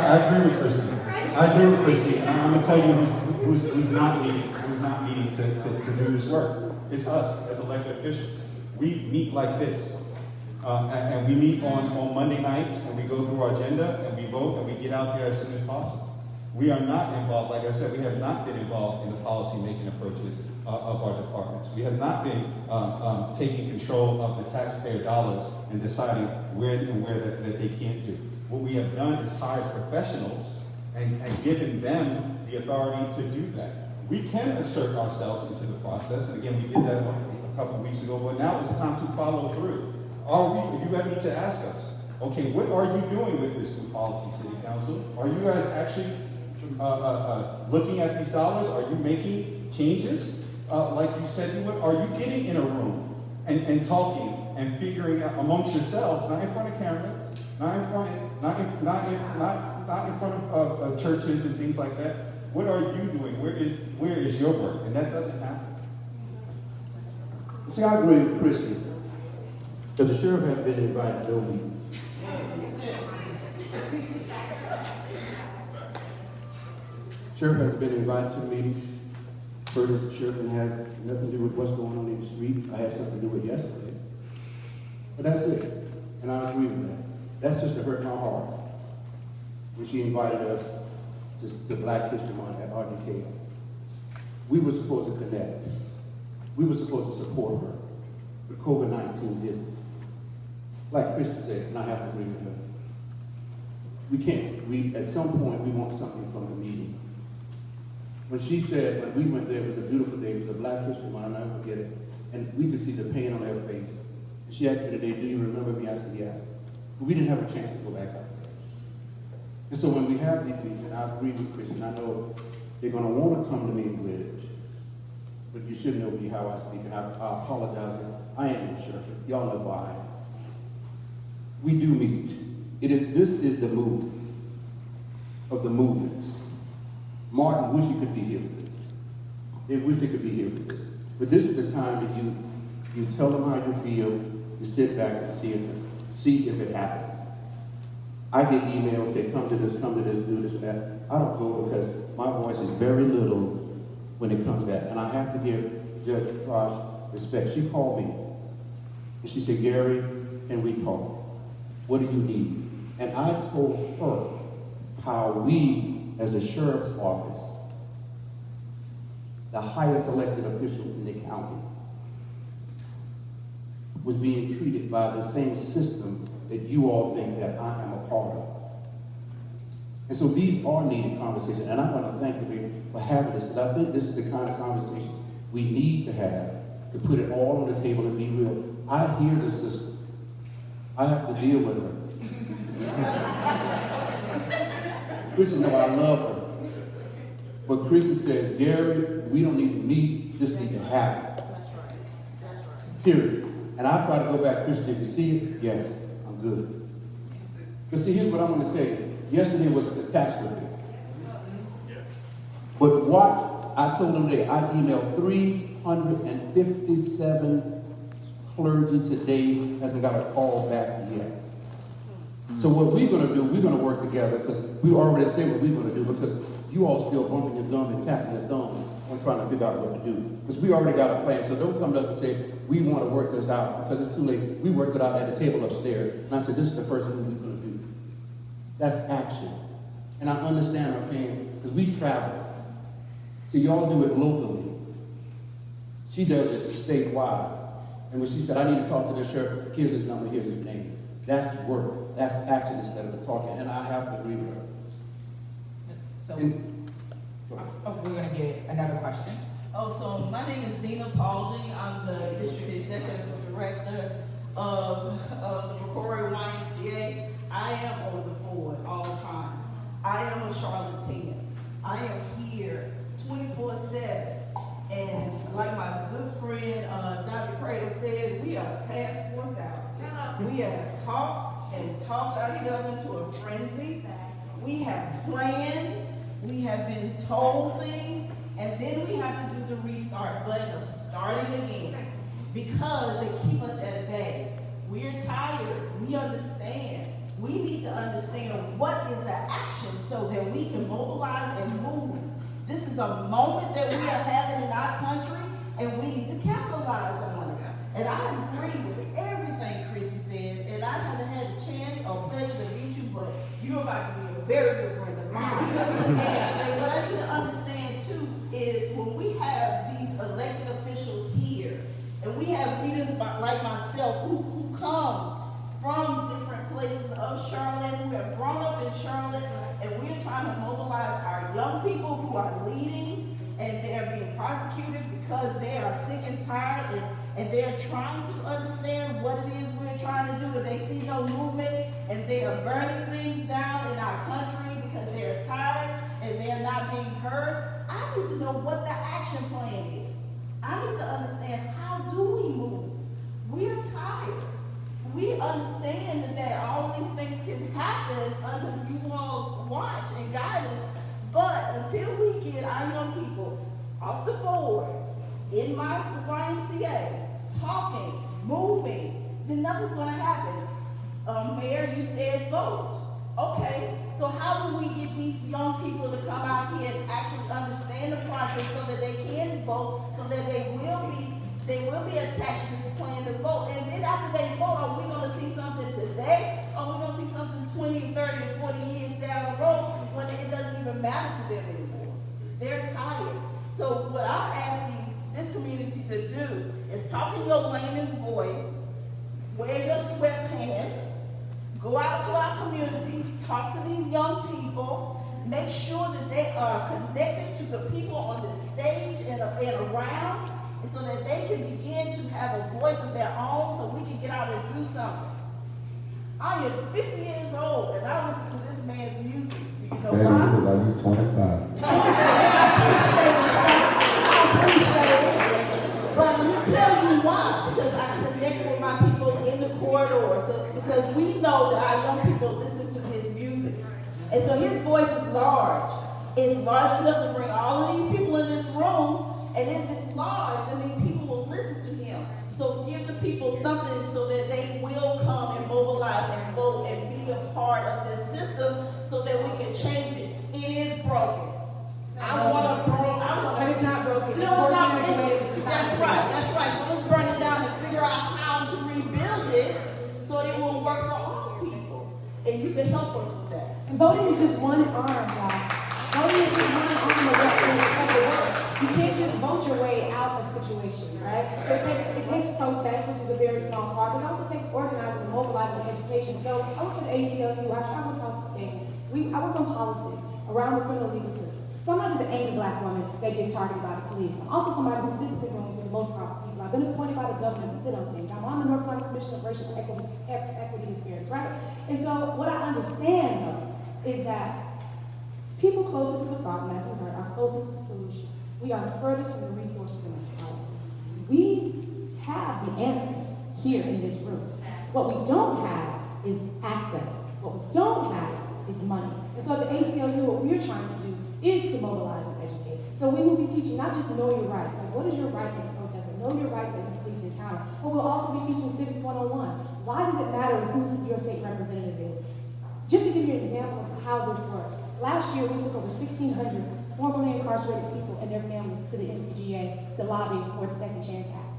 I agree with Kristie. I agree with Kristie. And I'm going to tell you who's not needing to do this work. It's us as elected officials. We meet like this. And we meet on Monday nights, and we go through our agenda, and we vote, and we get out there as soon as possible. We are not involved, like I said, we have not been involved in the policy-making approaches of our departments. We have not been taking control of the taxpayer dollars and deciding where that they can't do. What we have done is hired professionals and given them the authority to do that. We can assert ourselves into the process, and again, we did that a couple of weeks ago, but now it's time to follow through. You guys need to ask us, okay, what are you doing with this new policy, City Council? Are you guys actually looking at these dollars? Are you making changes like you said you would? Are you getting in a room and talking and figuring out amongst yourselves, not in front of cameras, not in front of churches and things like that? What are you doing? Where is your work? And that doesn't happen. See, I agree with Kristie. Because the sheriff has been invited to no meetings. Sheriff has been invited to meetings. Curtis, the sheriff didn't have nothing to do with what's going on in the streets. I had something to do with it yesterday. But that's it. And I agree with that. That's just to hurt my heart. When she invited us to Black History Month at RDK. We were supposed to connect. We were supposed to support her. But COVID-19 didn't. Like Kristie said, and I have to agree with her. We can't, at some point, we want something from the meeting. When she said, when we went there, it was a beautiful day, it was a Black History Month, I'll never forget it, and we could see the pain on her face. And she asked me today, do you remember me? I said, yes. But we didn't have a chance to go back out there. And so when we have these meetings, and I agree with Kristie, and I know they're going to want to come to me with it, but you should know me how I speak, and I apologize. I ain't no sheriff. Y'all know why I am. We do meet. This is the move of the movements. Martin wish he could be here with this. They wish they could be here with this. But this is the time that you tell them how you feel, you sit back and see if it happens. I get emails say, come to this, do this, and that. I don't go because my voice is very little when it comes to that. And I have to give Judge Frosh respect. She called me and she said, Gary, can we talk? What do you need? And I told her how we, as the sheriff's office, the highest elected official in the county, was being treated by the same system that you all think that I am a part of. And so these are needed conversations, and I want to thank you for having this, because I think this is the kind of conversations we need to have to put it all on the table and be real. I hear the system. I have to deal with her. Kristie knows I love her. But Kristie says, Gary, we don't need to meet, this needs to happen. That's right. That's right. Period. And I try to go back, Kristie, if you see it, yes, I'm good. But see, here's what I'm going to tell you. Yesterday was a catastrophe. But watch, I told them today, I emailed 357 clergy today hasn't got a call back yet. So what we're gonna do, we're gonna work together, because we already said what we're gonna do, because you all still bumping your gum and tapping your thumb on trying to figure out what to do. Because we already got a plan, so don't come to us and say, we want to work this out, because it's too late. We worked it out at the table upstairs, and I said, this is the person who we're gonna do. That's action. And I understand our pain, because we travel. See, y'all do it locally. She does it statewide. And when she said, I need to talk to the sheriff, here's his number, here's his name. That's work. That's action instead of the talking. And I have to agree with her. So, And, we're gonna get another question. So my name is Dina Paulding. I'm the District Executive Director of the McCrory YMCA. I am on the board all the time. I am a Charlottean. I am here 24/7. And like my good friend Dr. Cradle said, we are a task force out. We have talked ourselves into a frenzy. We have planned. We have been told things. And then we have to do the restart button of starting again, because they keep us at bay. We're tired. We understand. We need to understand what is the action so that we can mobilize and move. This is a moment that we are having in our country, and we need to capitalize on it. And I agree with everything Kristie said, and I haven't had a chance or pleasure to meet you, but you're about to be a very good friend of mine. And what I need to understand too is when we have these elected officials here, and we have leaders like myself who come from different places of Charlotte, who have grown up in Charlotte, and we're trying to mobilize our young people who are leading, and they're being prosecuted because they are sick and tired, and they're trying to understand what it is we're trying to do, and they see no movement, and they are burning things down in our country because they're tired and they're not being heard. I need to know what the action plan is. I need to understand, how do we move? We're tired. We understand that all these things can happen under you all's watch and guidance, but until we get our young people off the board, in my YMCA, talking, moving, then nothing's going to happen. Mayor, you said vote. Okay, so how do we get these young people to come out here and actually understand the process so that they can vote, so that they will be attached to this plan to vote? And then after they vote, are we going to see something today? Or are we going to see something 20, 30, and 40 years down the road when it doesn't even matter to them anymore? They're tired. So what I'm asking this community to do is talk in your layman's voice, wear your sweatpants, go out to our communities, talk to these young people, make sure that they are connected to the people on the stage and around, and so that they can begin to have a voice of their own so we can get out and do something. I am 50 years old and I listen to this man's music. Do you know Baby, why? you look like you're 25. I appreciate it. But let me tell you why. Because I connect with my people in the corridor. So, because we know that our young people listen to his music. And so his voice is large. It's large enough to bring all of these people in this room. And if it's large, then people will listen to him. So give the people something so that they will come and mobilize and vote and be a part of this system so that we can change it. It is broken. But it's not broken. No, that's right. So let's burn it down and figure out how to rebuild it so it will work for all people. And you can help us with that. And voting is just one arm, y'all. Voting is just one arm of what work. You can't just vote your way out of situations, right? So it takes protest, which is a very small part, but it also takes organizing and mobilizing education. So I work for the ACLU, I travel across the state. I work on policies around the criminal legal system. So I'm not just an angry black woman that gets targeted by the police. I'm also somebody who sits in the room for the most part of people. I've been appointed by the governor to sit on things. I'm on the North Carolina Commission of Racial Equity Disparities, right? And so what I understand, though, is that people closest to the problem, as we heard, are closest to the solution. We are furthest from the resources and the power. We have the answers here in this room. What we don't have is access. What we don't have is money. And so at the ACLU, what we're trying to do is to mobilize and educate. So we will be teaching not just know your rights, like what is your right in protest, and know your rights in police and County. But we'll also be teaching Civics 101. Why does it matter who your state representative is? Just to give you an example of how this works, last year we took over 1,600 formerly incarcerated people and their families to the NCGA to lobby for the Second Chance Act.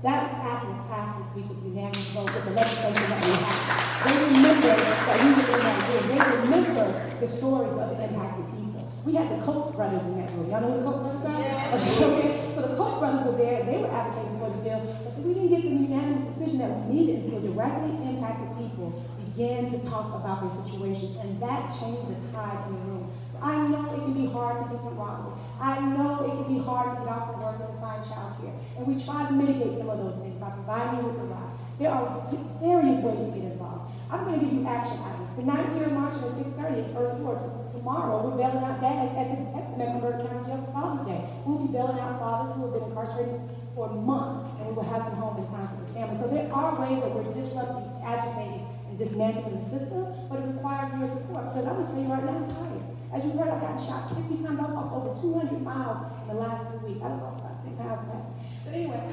That act was passed this week with unanimous vote with the legislation that we have. They remember that we were in that room. They remember the stories of the impacted people. We had the Koch brothers in that room. Y'all know who the Koch brothers are? Okay. So the Koch brothers were there. They were advocating for the bill, but we didn't get the unanimous decision that we needed until directly impacted people began to talk about their situations, and that changed the tide in the room. I know it can be hard to get to Raleigh. I know it can be hard to get off from work and find childcare. And we try to mitigate some of those things by providing you with a ride. There are various ways to get involved. I'm going to give you action items. Tonight we are marching at 6:30 at First Ward. Tomorrow we're bailing out dads at the Mecklenburg County Jail for Father's Day. We'll be bailing out fathers who have been incarcerated for months, and we will have them home in time for their family. So there are ways that we're disrupting, agitating, and dismantling the system, but it requires your support. Because I'm going to tell you right now, I'm tired. As you heard, I've gotten shot 50 times. I've walked over 200 miles in the last 3 weeks. I've lost about 10 pounds back. But anyway,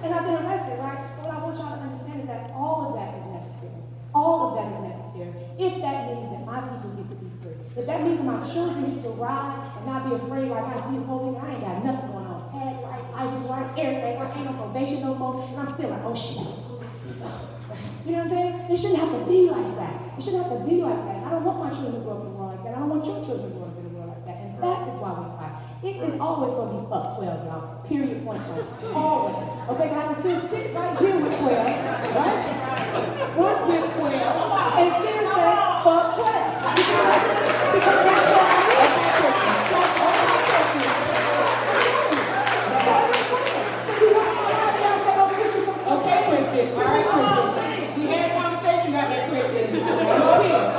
and I've been arrested, right? But what I want y'all to understand is that all of that is necessary. All of that is necessary. If that means that my people get to be free. If that means that my children get to ride and not be afraid like I see the police, I ain't got nothing going on. Tag right, license right, everything. I ain't on probation no more. And I'm still like, oh shit. You know what I'm saying? It shouldn't have to be like that. It shouldn't have to be like that. I don't want my children to grow up in a world like that. I don't want your children to grow up in a world like that. And that is why we fight. It is always going to be fuck 12, y'all. Period, point blank. Always. Okay, but I can still sit right here with 12, right? Work with 12, and still say fuck 12. Because that's what I do. Okay, Kristie. All right, Kristie. We had a conversation about that, Kristie.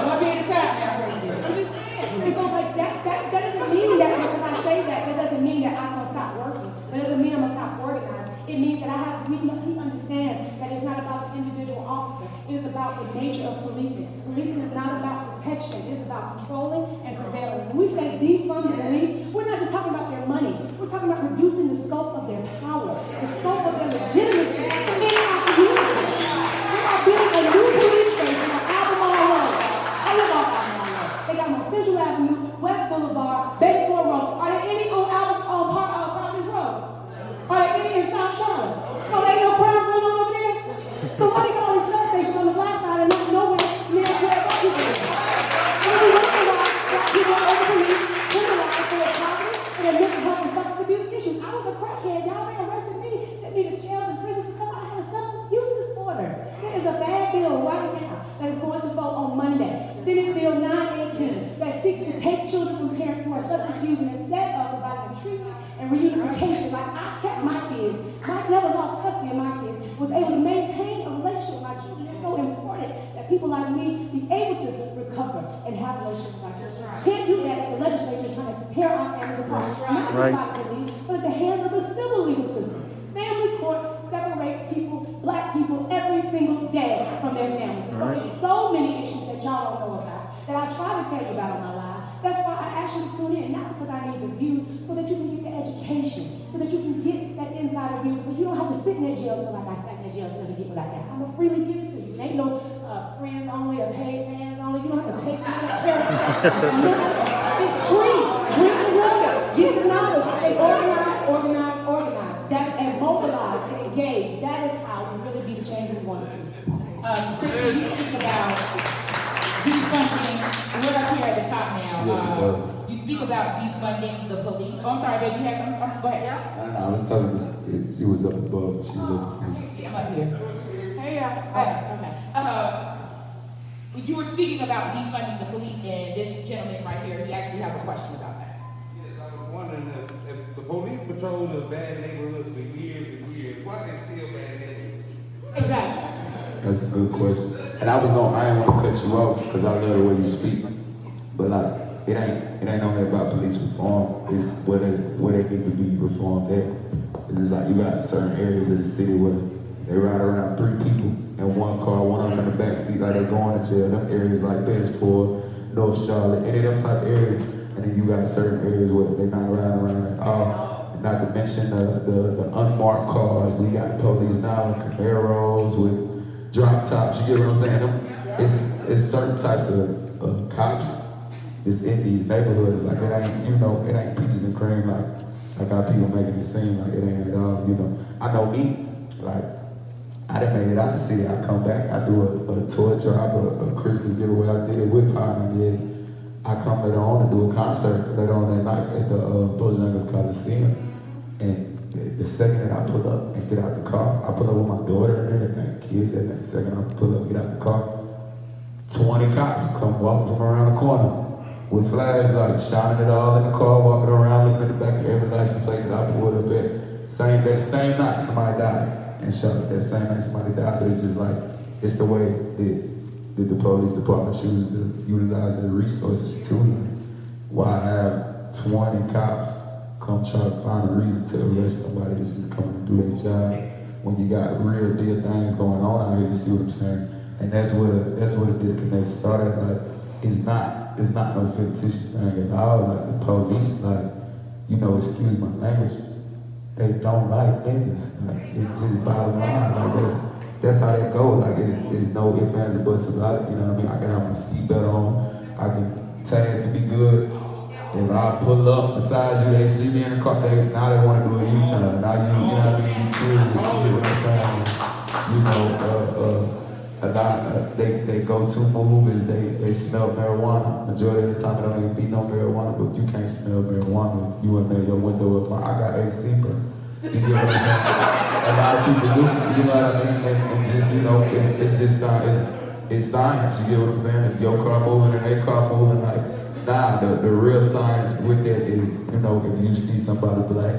One bit at a time now, Kristie. I'm just saying. And so, like, that doesn't mean that because I say that doesn't mean that I'm going to stop working. That doesn't mean I'm going to stop organizing. It means that he understands that it's not about the individual officer. It is about the nature of policing. Policing is not about protection. It is about controlling and surveilling. When we say defund the police, we're not just talking about their money. We're talking about reducing the scope of their power, the scope of their legitimacy in our community. We are building a new police station on Albemarle Road. I live off Albemarle Road. They got them on Central Avenue, West Boulevard, Batesville Road. Are there any on Providence Road? Are there any in South Charlotte? So there ain't no crime going on over there? So why they got all these substations on the black side and not nowhere near where black people is? When we wonder why black people are over police, criminalized for their poverty and their mental health and substance abuse issues. I was a crackhead. Y'all they arrested me, sent me to jails and prisons because I had a substance use disorder. There is a bad bill right now that is going to vote on Monday. Senate Bill 918 that seeks to take children from parents who are substance using instead of providing treatment and reunification. Like I kept my kids. Mike never lost custody of my kids. Was able to maintain a relationship with my children. It's so important that people like me be able to recover and have a relationship with our children. Can't do that if the legislature is trying to tear our families apart. Not just by the police, but at the hands of the civil legal system. Family court separates people, black people, every single day from their families. So there's so many issues that y'all don't know about that I try to tell you about in my life. That's why I ask you to tune in, not because I need the views, so that you can get the education, so that you can get that insider view, because you don't have to sit in that jail cell like I sat in that jail cell to get what I got. I'm going to freely give it to you. There ain't no friends only or paid fans only. You don't have to pay for that. It's free. Drink the water. Get the knowledge. They organize. That, and mobilize and engage. That is how we really be the change we want to see. Kristie, you speak about defunding. We're up here at the top now. You speak about defunding the police. Oh, I'm sorry, baby. You had something? Go ahead. I was telling you, it was up above. She looked. I'm up here. Hey, okay. You were speaking about defunding the police, and this gentleman right here, he actually has a question about that. Yes, I was wondering if the police patrol the bad neighborhoods for years and years, why they still bad neighborhoods? Exactly. That's a good question. And I didn't want to cut you off because I love the way you speak. But like, it ain't only about police reform. It's where they need to be reformed at. It's just like you got certain areas of the city where they ride around 3 people in one car, one of them in the back seat like they going to jail. Them areas like Bedford, North Charlotte, any of them type of areas. And then you got certain areas where they're not riding around at all. And not to mention the unmarked cars. We got police now in Camaros with drop tops. You get what I'm saying? It's certain types of cops is in these neighborhoods. Like it ain't peaches and cream. Like I got people making it seem like it ain't at all. I know me. Like I done made it out the city. I come back. I do a tour drive, a Christmas giveaway. I did it with Pine. I come later on to do a concert later on that night at the Bojangles Coliseum. And the second that I pull up and get out the car, I pull up with my daughter and everything, kids. And the second I pull up, get out the car, 20 cops come walking from around the corner with flashlights, shining it all in the car, walking around, looking at the back of every license plate that I pulled up at. That same night, somebody died and shot. That same night, somebody died. But it's just like, it's the way the police department chooses to utilize their resources to them. Why have 20 cops come try to find a reason to arrest somebody that's just coming to do their job when you got real deal things going on out here? You see what I'm saying? And that's where the disconnect started. Like, it's not no fictitious thing at all. Like the police, like, excuse my language, they don't like niggas. Like, it's just bottom line. Like that's how they go. Like it's no ifs, ands, or buts about it. You know what I mean? I can have my seatbelt on. I can tags can be good. If I pull up beside you, they see me in the car. Now they want to do a U-turn. Now you know what I mean? You curious. You know what I'm saying? They go to movies. They smell marijuana. Majority of the time, it don't even be no marijuana, but you can't smell marijuana. You in there, your window up. I got AC, bro. You get what I'm saying? A lot of people do, you know what I mean? And just, it's just it's science, you get what I'm saying? If your car moving and their car moving, like, nah, the real science with that is, if you see somebody black,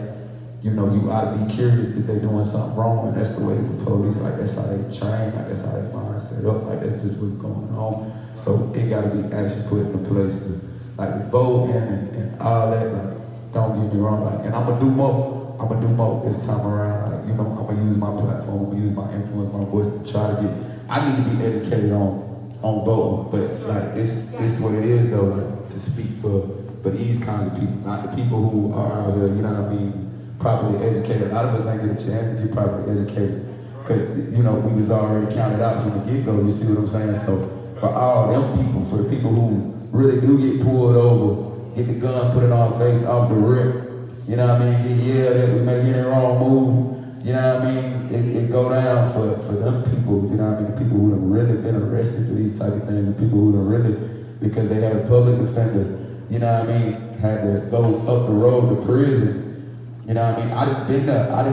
you ought to be curious that they're doing something wrong, and that's the way the police, like, that's how they train, like, that's how they mind set up, like, that's just what's going on. So it gotta be actually put in place to, like, the vote and all that, like, don't get me wrong, like, and I'm gonna do more this time around. Like, I'm gonna use my platform, I'm gonna use my influence, my voice to try to get. I need to be educated on voting, but like it's what it is though. Like to speak for these kinds of people, not the people who are out here. You know what I mean? Properly educated. A lot of us ain't get a chance to get properly educated because we was already counted out from the get-go. You see what I'm saying? So for all them people, for the people who really do get pulled over, get the gun, put it on face off the rip. You know what I mean? Get yelled at, we make any wrong move. You know what I mean? It go down for them people. You know what I mean? The people who have really been arrested for these type of things, the people who have really, because they had a public defender, you know what I mean, had to go up the road to prison. You know what I mean? I didn't been there. I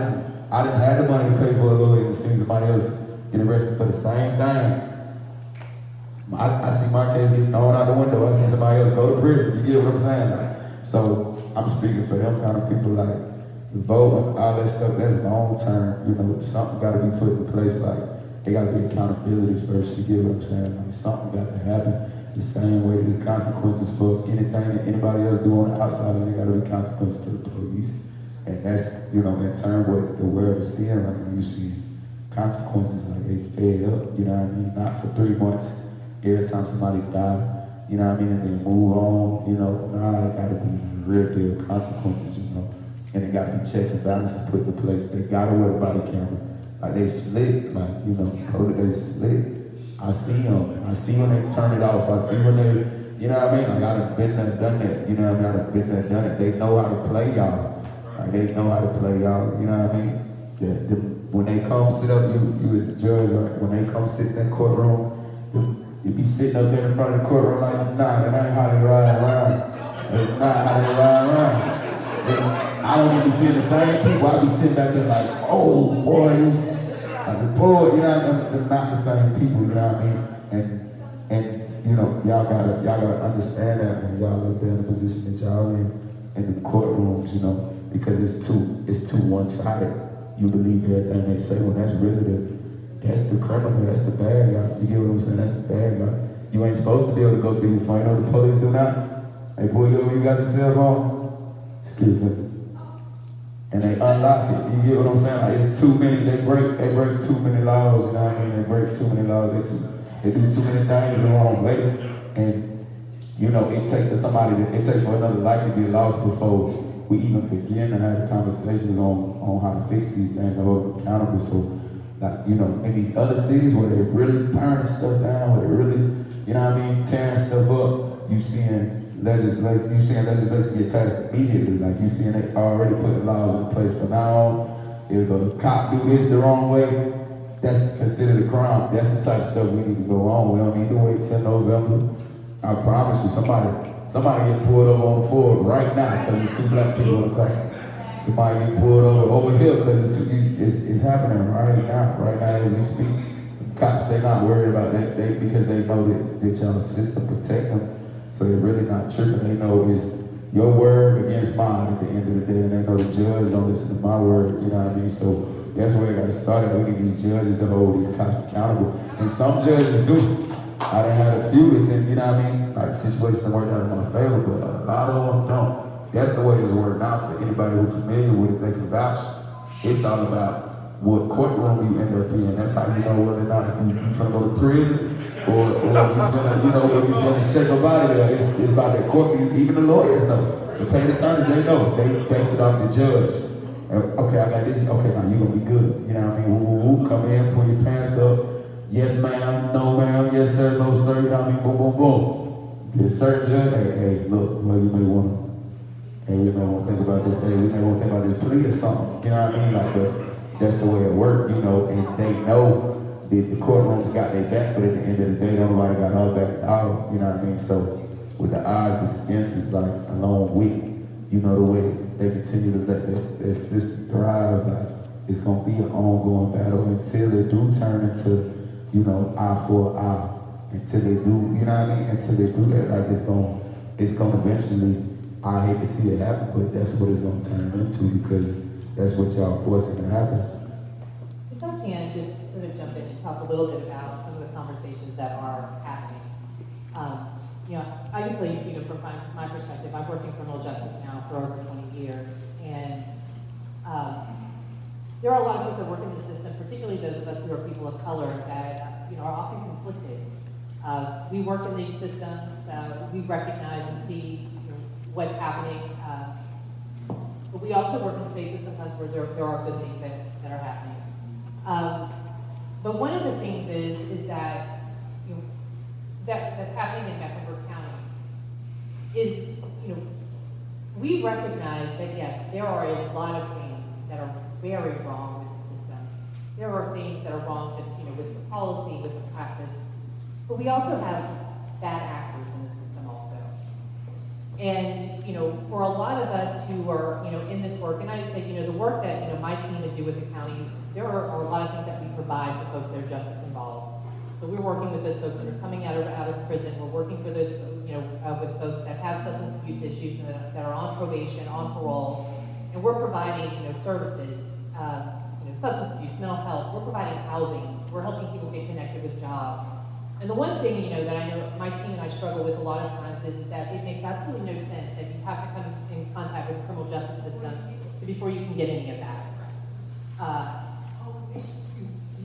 didn't have the money to pay for a lawyer and see somebody else get arrested for the same thing. I see my kids getting thrown out the window. I see somebody else go to prison. You get what I'm saying? Like, so I'm speaking for them kind of people, like the vote and all that stuff, that's long term, something gotta be put in place, like there gotta be accountability first, you get what I'm saying? Like something got to happen the same way there's consequences for anything that anybody else do on the outside, and there gotta be consequences to the police. And that's, in turn what the world is seeing right now. You see consequences, like they fed up, you know what I mean? Not for 3 months, every time somebody died. You know what I mean? And then move on, now it gotta be real deal consequences, And it gotta be checks and balances put in place. They gotta wear a body camera. Like they slick, like, they slick. I see them. I see when they turn it off. I see when they, you know what I mean? Like I done been there, done that. You know what I mean? I done been there, done it. They know how to play y'all. Like they know how to play y'all, you know what I mean? When they come sit up, you as the judge, right? When they come sit in that courtroom, you be sitting up there in front of the courtroom like, nah, that ain't how they ride around. That's not how they ride around. And I don't even be seeing the same people. I be sitting back there like, oh boy, like the boy, they're not the same people, you know what I mean? And y'all gotta understand that when y'all up there in the position that y'all in the courtrooms, because it's too one-sided. You believe everything they say when that's really that's the criminal, that's the bad guy. You get what I'm saying? That's the bad guy. You ain't supposed to be able to go through your phone. You know what the police do now? They pull you over, you got your cell phone? Excuse me. And they unlock it. You get what I'm saying? Like it's too many, they break too many laws, you know what I mean? They break too many laws, they do too many things the wrong way. And it takes for another life to get lost before we even begin to have conversations on how to fix these things and hold them accountable. So, like, you know, in these other cities where they're really burning stuff down, where they're really, you know what I mean, tearing stuff up, you seeing legislation get passed immediately. Like, you seeing they already put laws in place for now. If the cop do this the wrong way, that's considered a crime. That's the type of stuff we need to go on. We don't need to wait till November. I promise you, somebody get pulled over on the floor right now because there's 2 black people in the car. Somebody get pulled over here because it's happening right now as we speak. Cops, they're not worried about that because they know that y'all system protect them. So they're really not tripping. They know it's your word against mine at the end of the day, and they know the judge don't listen to my word, you know what I mean? So that's where it got started. We need these judges to hold these cops accountable. And some judges do. I done had a few with them, you know what I mean? Like situations that worked out in my favor, but a lot of them don't. That's the way it's working out for anybody who's familiar with it, they can vouch. It's all about what courtroom you end up in. That's how you know whether or not if you're trying to go to prison or if you're gonna, you know, if you're gonna shake a body there. It's about that court. Even the lawyers know. The paid attorneys, they know. They base it off the judge. Okay, I got this. Okay, now you're gonna be good. You know what I mean? Woo, come in, pull your pants up. Yes, ma'am. No, ma'am. Yes, sir. No, sir. You know what I mean? Boom, boom, boom. Get a search judge. Hey, look. Well, you may want to. Hey, you may want to think about this. Hey, we may want to think about this plea or something. You know what I mean? Like that's the way it works, you know. And they know that the courtroom's got their back, but at the end of the day, nobody got our back at all. You know what I mean? So with the odds that's against us, like along with, you know, the way they continue to let their system thrive, like it's gonna be an ongoing battle until they do turn into, you know, eye for eye. Until they do, you know what I mean? Until they do that, like it's gonna eventually. I hate to see it happen, but that's what it's gonna turn into because that's what y'all forcing to happen. If I can just sort of jump in and talk a little bit about some of the conversations that are happening. You know, I can tell you, you know, from my perspective, I've worked in criminal justice now for over 20 years, and there are a lot of folks that work in the system, particularly those of us who are people of color, that you know are often conflicted. We work in these systems, we recognize and see what's happening, but we also work in spaces sometimes where there are good things that are happening. But one of the things is that, you know, that's happening in Mecklenburg County is, you know, we recognize that yes, there are a lot of things that are very wrong with the system. There are things that are wrong just, you know, with the policy, with the practice, but we also have bad actors in the system also. And, you know, for a lot of us who are, you know, in this work, and I would say, you know, the work that, you know, my team would do with the county, there are a lot of things that we provide for folks that are justice involved. So we're working with those folks that are coming out of prison. We're working for those, you know, with folks that have substance abuse issues and that are on probation, on parole, and we're providing, you know, services, you know, substance abuse, mental health. We're providing housing. We're helping people get connected with jobs. And the one thing, you know, that I know my team and I struggle with a lot of times is that it makes absolutely no sense that you have to come in contact with the criminal justice system before you can get any of that.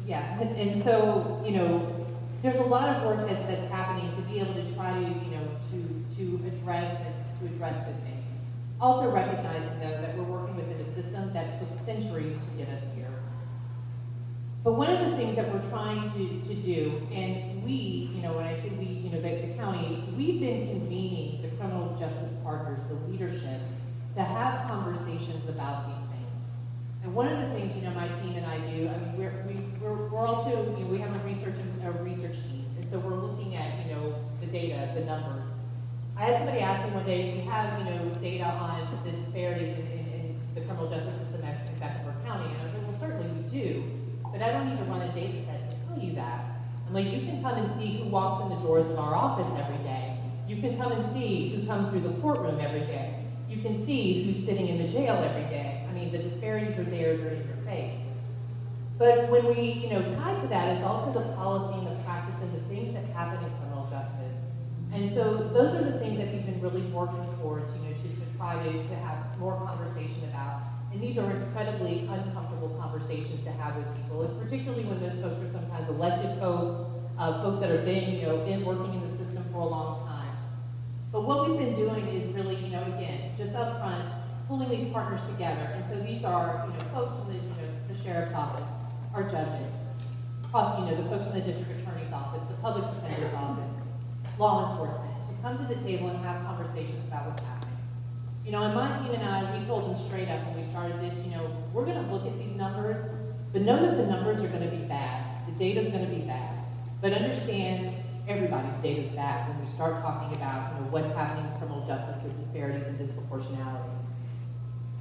Yeah, and so, you know, there's a lot of work that's happening to be able to try to, you know, to address those things. Also recognizing, though, that we're working within a system that took centuries to get us here. But one of the things that we're trying to do, and we, you know, when I say we, you know, the county, we've been convening the criminal justice partners, the leadership, to have conversations about these things. And one of the things, you know, my team and I do, I mean, we're also, you know, we have a research team, and so we're looking at, you know, the data, the numbers. I had somebody ask me one day, do you have, you know, data on the disparities in the criminal justice system in Mecklenburg County? And I said, well, certainly we do. But I don't need to run a data set to tell you that. I'm like, you can come and see who walks in the doors of our office every day. You can come and see who comes through the courtroom every day. You can see who's sitting in the jail every day. I mean, the disparities are there, they're in your face. But when we, you know, tied to that is also the policy and the practice and the things that happen in criminal justice. And so those are the things that we've been really working towards, you know, to try to have more conversation about. And these are incredibly uncomfortable conversations to have with people, and particularly when those folks are sometimes elected folks, folks that have been, you know, working in the system for a long time. But what we've been doing is really, you know, again, just up front, pulling these partners together. And so these are, folks from the sheriff's office, our judges, the folks from the district attorney's office, the public defender's office, law enforcement, to come to the table and have conversations about what's happening. And my team and I, we told them straight up when we started this, we're going to look at these numbers, but know that the numbers are going to be bad. The data's going to be bad. But understand everybody's data's bad when we start talking about what's happening in criminal justice with disparities and disproportionalities.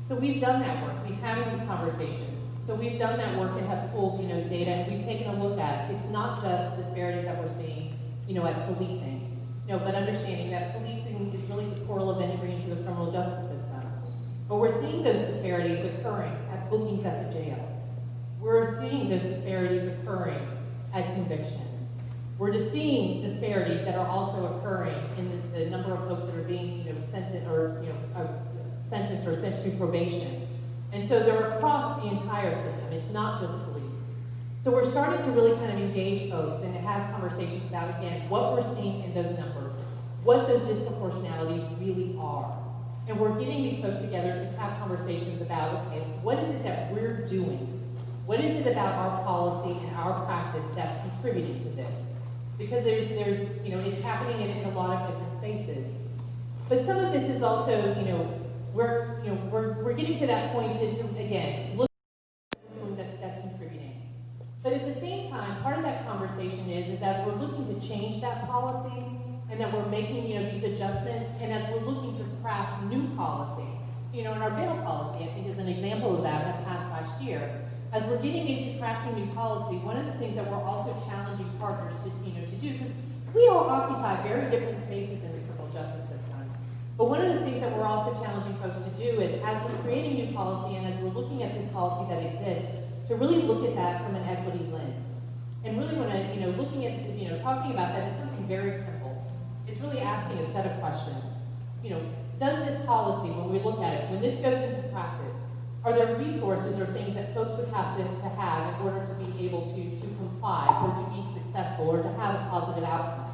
So we've done that work. We've had these conversations. So we've done that work and have pulled data, and we've taken a look at it. It's not just disparities that we're seeing at policing. But understanding that policing is really the portal of entry into the criminal justice system. But we're seeing those disparities occurring at bookings at the jail. We're seeing those disparities occurring at conviction. We're just seeing disparities that are also occurring in the number of folks that are being sentenced or sent to probation. And so they're across the entire system. It's not just police. So we're starting to really kind of engage folks and to have conversations about, again, what we're seeing in those numbers, what those disproportionalities really are. And we're getting these folks together to have conversations about, okay, what is it that we're doing? What is it about our policy and our practice that's contributing to this? Because there's it's happening in a lot of different spaces. But some of this is also, we're getting to that point to again, look at what we're doing that's contributing. But at the same time, part of that conversation is as we're looking to change that policy and that we're making, these adjustments, and as we're looking to craft new policy, and our bail policy, I think, is an example of that that passed last year. As we're getting into crafting new policy, one of the things that we're also challenging partners to do, because we all occupy very different spaces in the criminal justice system. But one of the things that we're also challenging folks to do is, as we're creating new policy and as we're looking at this policy that exists, to really look at that from an equity lens. And really want to, looking at, talking about that is something very simple. It's really asking a set of questions. Does this policy, when we look at it, when this goes into practice, are there resources or things that folks would have to have in order to be able to comply or to be successful or to have a positive outcome?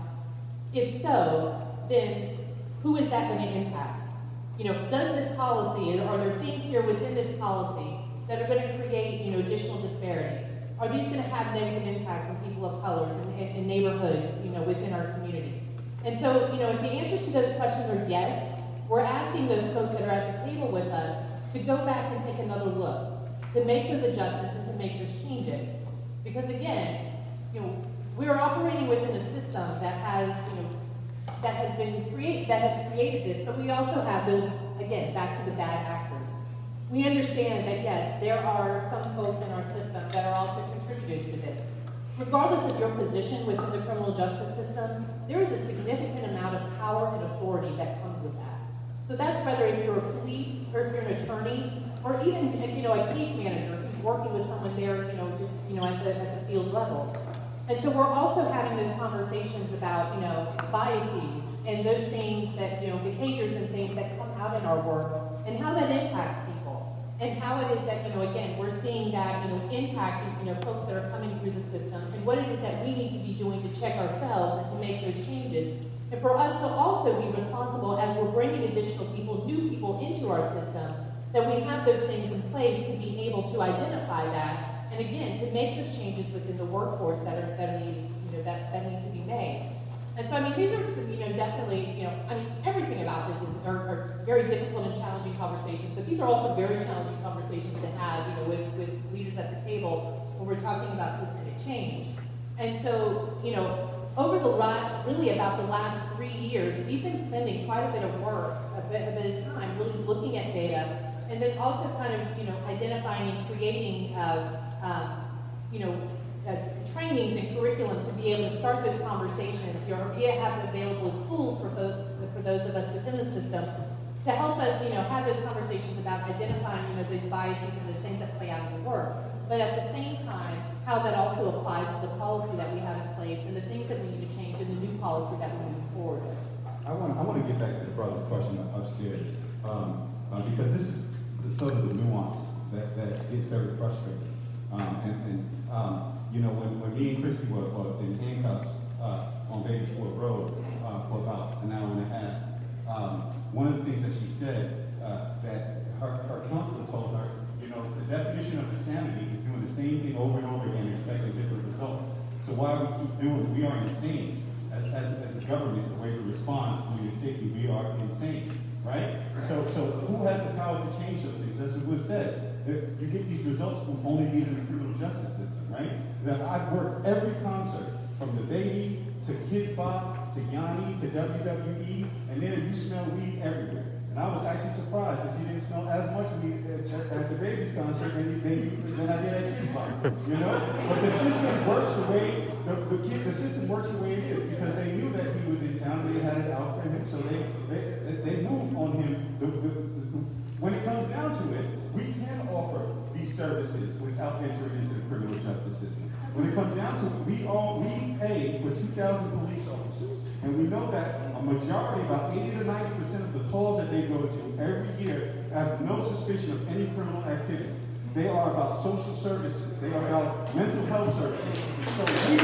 If so, then who is that going to impact? Does this policy, are there things here within this policy that are going to create, additional disparities? Are these going to have negative impacts on people of colors and neighborhood, within our community? And so, if the answers to those questions are yes, we're asking those folks that are at the table with us to go back and take another look, to make those adjustments and to make those changes. Because again, we're operating within a system that has, that has created this, but we also have those, again, back to the bad actors. We understand that yes, there are some folks in our system that are also contributors to this. Regardless of your position within the criminal justice system, there is a significant amount of power and authority that comes with that. So that's whether if you're a police or if you're an attorney, or even a case manager who's working with someone there, at the field level. And so we're also having those conversations about, biases and those things that, behaviors and things that come out in our work and how that impacts people. And how it is that, again, we're seeing that, impacting, folks that are coming through the system and what it is that we need to be doing to check ourselves and to make those changes. And for us to also be responsible as we're bringing additional people, new people into our system, that we have those things in place to be able to identify that, and again, to make those changes within the workforce that are needed, that need to be made. And so, these are some, definitely, everything about this are very difficult and challenging conversations, but these are also very challenging conversations to have, with leaders at the table when we're talking about systemic change. And so, over the last 3 years, we've been spending quite a bit of work, a bit of time, really looking at data, and then also kind of, identifying and creating, trainings and curriculum to be able to start those conversations, or be have it available as tools for those of us within the system to help us, have those conversations about identifying, those biases and those things that play out in the work. But at the same time, how that also applies to the policy that we have in place and the things that we need to change in the new policy that we're moving forward with. I want to get back to the brother's question upstairs, because this is sort of the nuance that gets very frustrating. When me and Kristie were in handcuffs on Vegas Ford Road for about an hour and a half, one of the things that she said that her counselor told her, you know, the definition of insanity is doing the same thing over and over again, expecting different results. So why we keep doing it? We are insane. As a government, the way we respond to community safety, we are insane, right? So who has the power to change those things? As it was said, you get these results from only being in the criminal justice system, right? Now, I've worked every concert, from DaBaby to Kids Bop to Yanni to WWE, and then you smell weed everywhere. And I was actually surprised that you didn't smell as much weed at DaBaby's concert than I did at Kids Bop, you know? But the system works the way the system works the way it is, because they knew that he was in town, they had it out for him, so they moved on him. When it comes down to it, we can offer these services without entering into the criminal justice system. When it comes down to it, we pay for 2,000 police officers, and we know that a majority, about 80 to 90% of the calls that they go to every year have no suspicion of any criminal activity. They are about social services. They are about mental health services. So when we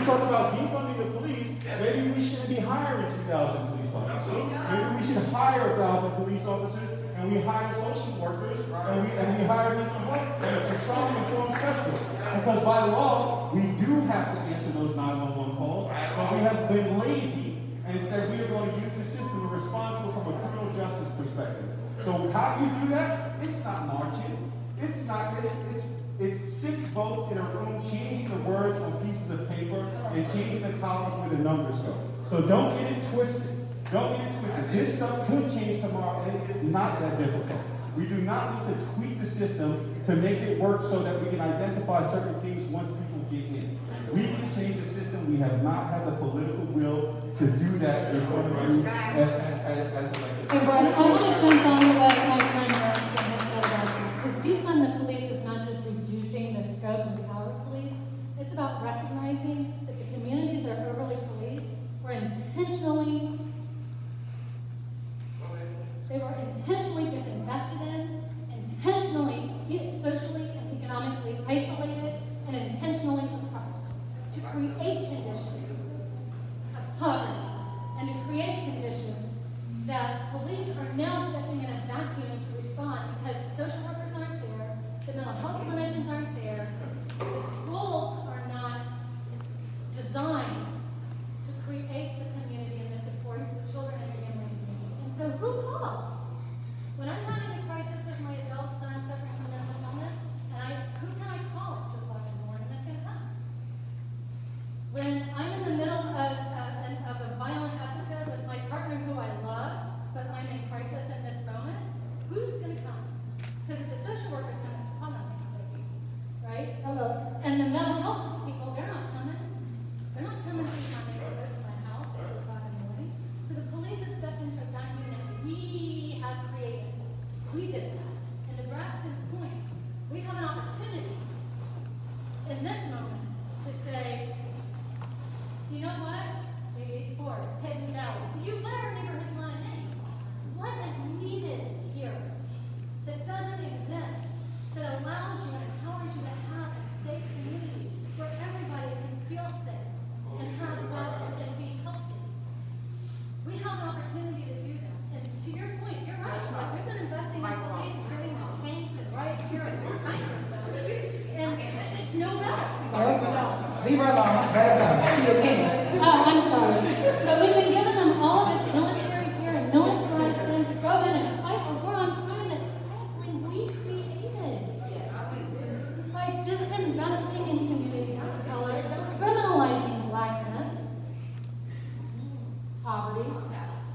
talk about defunding the police, maybe we shouldn't be hiring 2,000 police officers. Maybe we should hire 1,000 police officers, and we hire social workers, and we hire mental health and trauma informed specialists. Because by law, we do have to answer those 911 calls, but we have been lazy and said we are going to use the system to respond to it from a criminal justice perspective. So how do you do that? It's not marching. It's not. It's 6 votes in a room, changing the words on pieces of paper and changing the columns where the numbers go. So don't get it twisted. Don't get it twisted. This stuff could change tomorrow, and it is not that difficult. We do not need to tweak the system to make it work so that we can identify certain things once people get in. We can change the system. We have not had the political will to do that in front of you as elected. I want to jump on what my friend Braxton has said about this. Because defund the police is not just reducing the scope and power of police. It's about recognizing that the communities that are overly policed were intentionally disinvested in, intentionally socially and economically isolated, and intentionally oppressed to create conditions of poverty and to create conditions that police are now stepping in a vacuum to respond because the social workers aren't there, the mental health clinicians aren't there, the schools are not designed to create the community and the supports that children and families need. And so who calls? When I'm having a crisis with my adult son suffering from mental illness, who can I call at 2 o'clock in the morning that's going to come? When I'm in the middle of a violent episode with my partner who I love, but I'm in crisis in this moment, who's going to come? Because if the social worker's going to come, I'm not taking it easy, right? Hello. And the mental health people, they're not coming. They're not coming to my neighborhood, to my house at 2 o'clock in the morning. So the police have stepped into a vacuum that we have created. We did that. And to Braxton's point, we have an opportunity in this moment to say, you know what? Maybe it's for Hidden Valley. You let our neighborhood want a name. What is needed here that doesn't exist, that allows you and empowers you to have a safe community where everybody can feel safe and have well and be healthy? We have an opportunity to do that. And to your point, you're right. Like, we've been investing in police, giving them tanks and riot gear and all kinds of stuff. And it's no better. Leave her alone. Let her go. She is in. Oh, I'm sorry. But we've been giving them all of this military gear and militarized things to go in and fight a war on crime that frankly we created. By disinvesting in communities of color, criminalizing blackness, Poverty,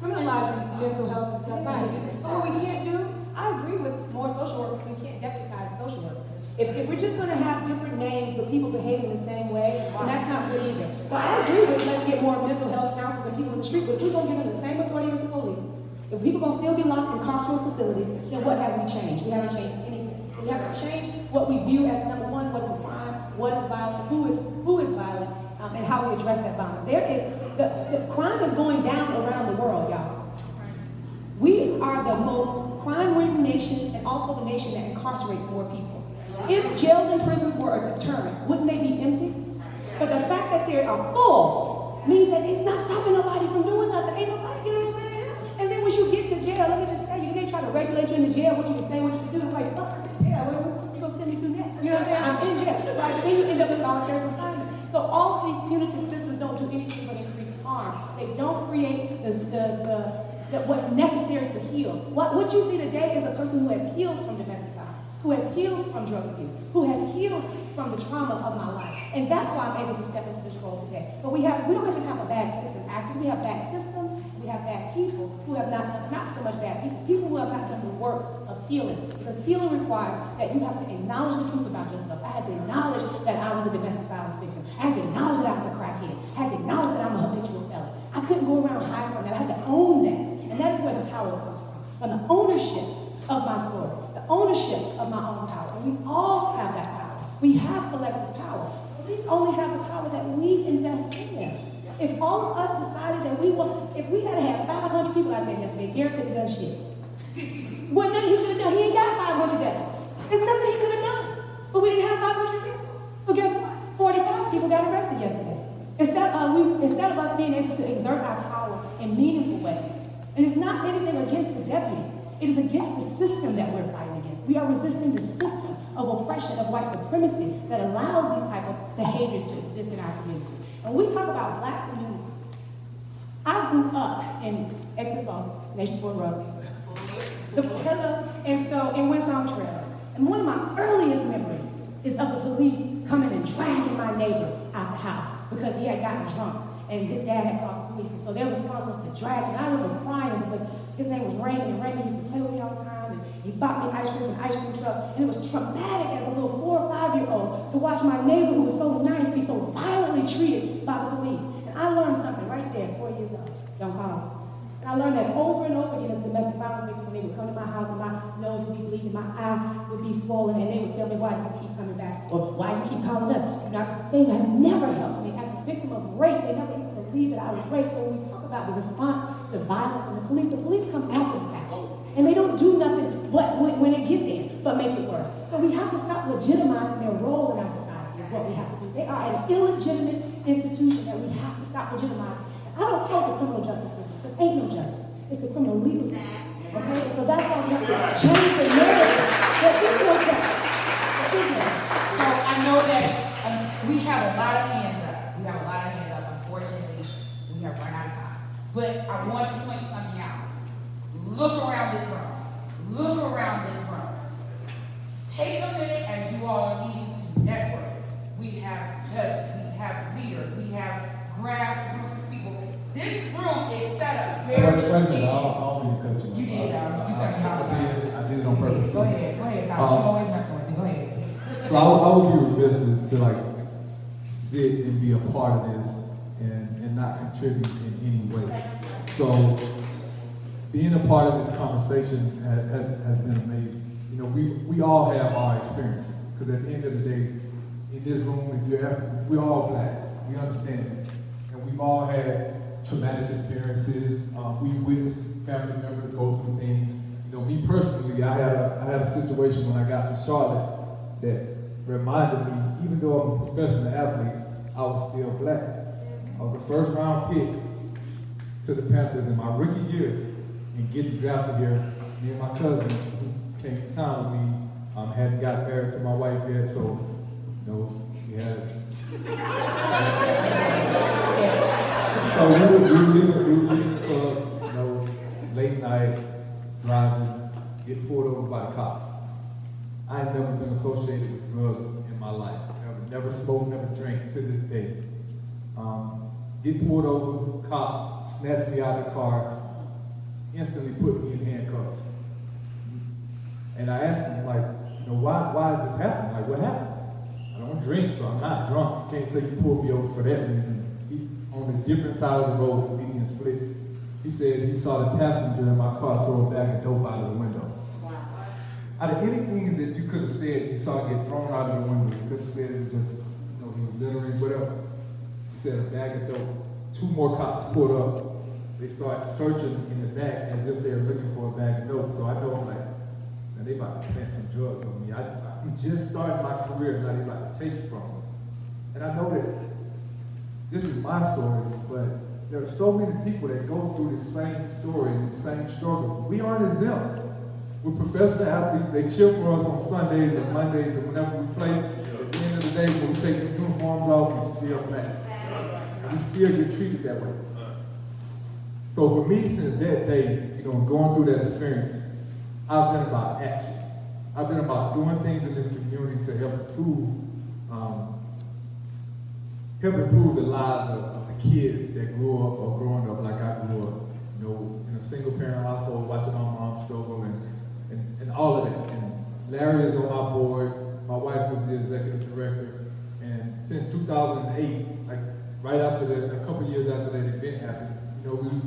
criminalizing mental health and substance abuse. But what we can't do, I agree with more social workers, we can't deputize social workers. If we're just going to have different names but people behaving the same way, then that's not good either. So I agree with let's get more mental health counselors and people in the street, but if we're going to give them the same authority as the police, if people going to still be locked in carceral facilities, then what have we changed? We haven't changed anything. We have to change what we view as number one, what is a crime, what is violent, who is violent, and how we address that violence. The crime is going down around the world, y'all. We are the most crime-ridden nation and also the nation that incarcerates more people. If jails and prisons were a deterrent, wouldn't they be empty? But the fact that they are full means that it's not stopping nobody from doing nothing. Ain't nobody, you know what I'm saying? And then you get to jail, let me just tell you, they try to regulate you in the jail, want you to say what you do. It's like, fuck, I'm in jail. Where you gonna send me to next? You know what I'm saying? I'm in jail, right? But then you end up in solitary confinement. So all of these punitive systems don't do anything but increase harm. They don't create what's necessary to heal. What you see today is a person who has healed from domestic violence, who has healed from drug abuse, who has healed from the trauma of my life. And that's why I'm able to step into this role today. But we don't just have a bad system actors, we have bad systems, we have bad people who have not so much bad people who have not done the work of healing. Because healing requires that you have to acknowledge the truth about yourself. I had to acknowledge that I was a domestic violence victim. I had to acknowledge that I was a crackhead. I had to acknowledge that I'm a habitual felon. I couldn't go around hiding from that. I had to own that. And that is where the power comes from the ownership of my story, the ownership of my own power. And we all have that power. We have collective power. Police only have the power that we invest in them. If all of us decided that if we had to have 500 people out there yesterday, Gary could have done shit. Wasn't nothing he could have done. He ain't got 500 deputies. There's nothing he could have done. But we didn't have 500 people. So guess what? 45 people got arrested yesterday. Instead of us being able to exert our power in meaningful ways. And it's not anything against the deputies. It is against the system that we're fighting against. We are resisting the system of oppression, of white supremacy that allows these type of behaviors to exist in our community. And when we talk about black communities, I grew up in Exit-4, Nation Ford Road, and so in West Elm Trails. And one of my earliest memories is of the police coming and dragging my neighbor out the house because he had gotten drunk and his dad had called the police. And so their response was to drag him. I remember crying because his name was Raymond, and Raymond used to play with me all the time, and he bought me ice cream from an ice cream truck. And it was traumatic as a little 4 or 5-year-old to watch my neighbor, who was so nice, be so violently treated by the police. And I learned something right there, 4 years old. Don't call me. And I learned that over and over again as a domestic violence victim, when they would come to my house and my nose would be bleeding, my eye would be swollen, and they would tell me, why do you keep coming back? Or why do you keep calling us? They have never helped me. As a victim of rape, they never even believed that I was raped. So when we talk about the response to violence and the police come after the fact. And they don't do nothing but when they get there, but make it worse. So we have to stop legitimizing their role in our society is what we have to do. They are an illegitimate institution that we have to stop legitimizing. I don't call it the criminal justice system. There ain't no justice. It's the criminal legal system. Okay? And so that's why we have to change the narrative. There is no justice. There is no justice. So I know that we have a lot of hands up. Unfortunately, we have run out of time. But I want to point something out. Look around this room. Take a minute as you all are needing to network. We have judges, we have leaders, we have grassroots people. This room is set up very strategic. I'll cut you. You did, I did it on purpose. Go ahead, Tom. You always messing with me. Go ahead. So I would be remiss to sit and be a part of this and not contribute in any way. So being a part of this conversation has been amazing. You know, we all have our experiences, because at the end of the day, in this room, if you're African, we're all black. We understand it. And we've all had traumatic experiences. We've witnessed family members go through things. You know, me personally, I had a situation when I got to Charlotte that reminded me, even though I'm a professional athlete, I was still black. I was the first round pick to the Panthers in my rookie year, and getting drafted here. Me and my cousin, who came to town with me, hadn't got married to my wife yet, so we had so we were leaving the club, late night, driving, get pulled over by a cop. I had never been associated with drugs in my life. Never smoked, never drank to this day. Get pulled over, cops snatched me out of the car, instantly put me in handcuffs. And I asked him, why is this happening? What happened? I don't drink, so I'm not drunk. You can't say you pulled me over for that reason. He, on a different side of the road, median split, he said he saw the passenger in my car throw a bag of dope out of the window. Out of anything that you could have said you saw get thrown out of the window, you could have said it was just, he was littering, whatever. He said a bag of dope. 2 more cops pulled up. They started searching in the back as if they were looking for a bag of dope. So I know I'm like, man, they about to plant some drugs on me. I'm just starting my career, now they about to take it from me. And I know that this is my story, but there are so many people that go through the same story and the same struggle. We aren't exempt. We're professional athletes. They cheer for us on Sundays and Mondays and whenever we play. At the end of the day, when we take the uniforms off, we still mad. We still get treated that way. So for me, since that day, going through that experience, I've been about action. I've been about doing things in this community to help improve the lives of the kids that grew up or growing up like I grew up. In a single parent household, watching my mom struggle and all of that. And Larry is on my board. My wife is the executive director. And since 2008, like right after that, a couple years after that event happened,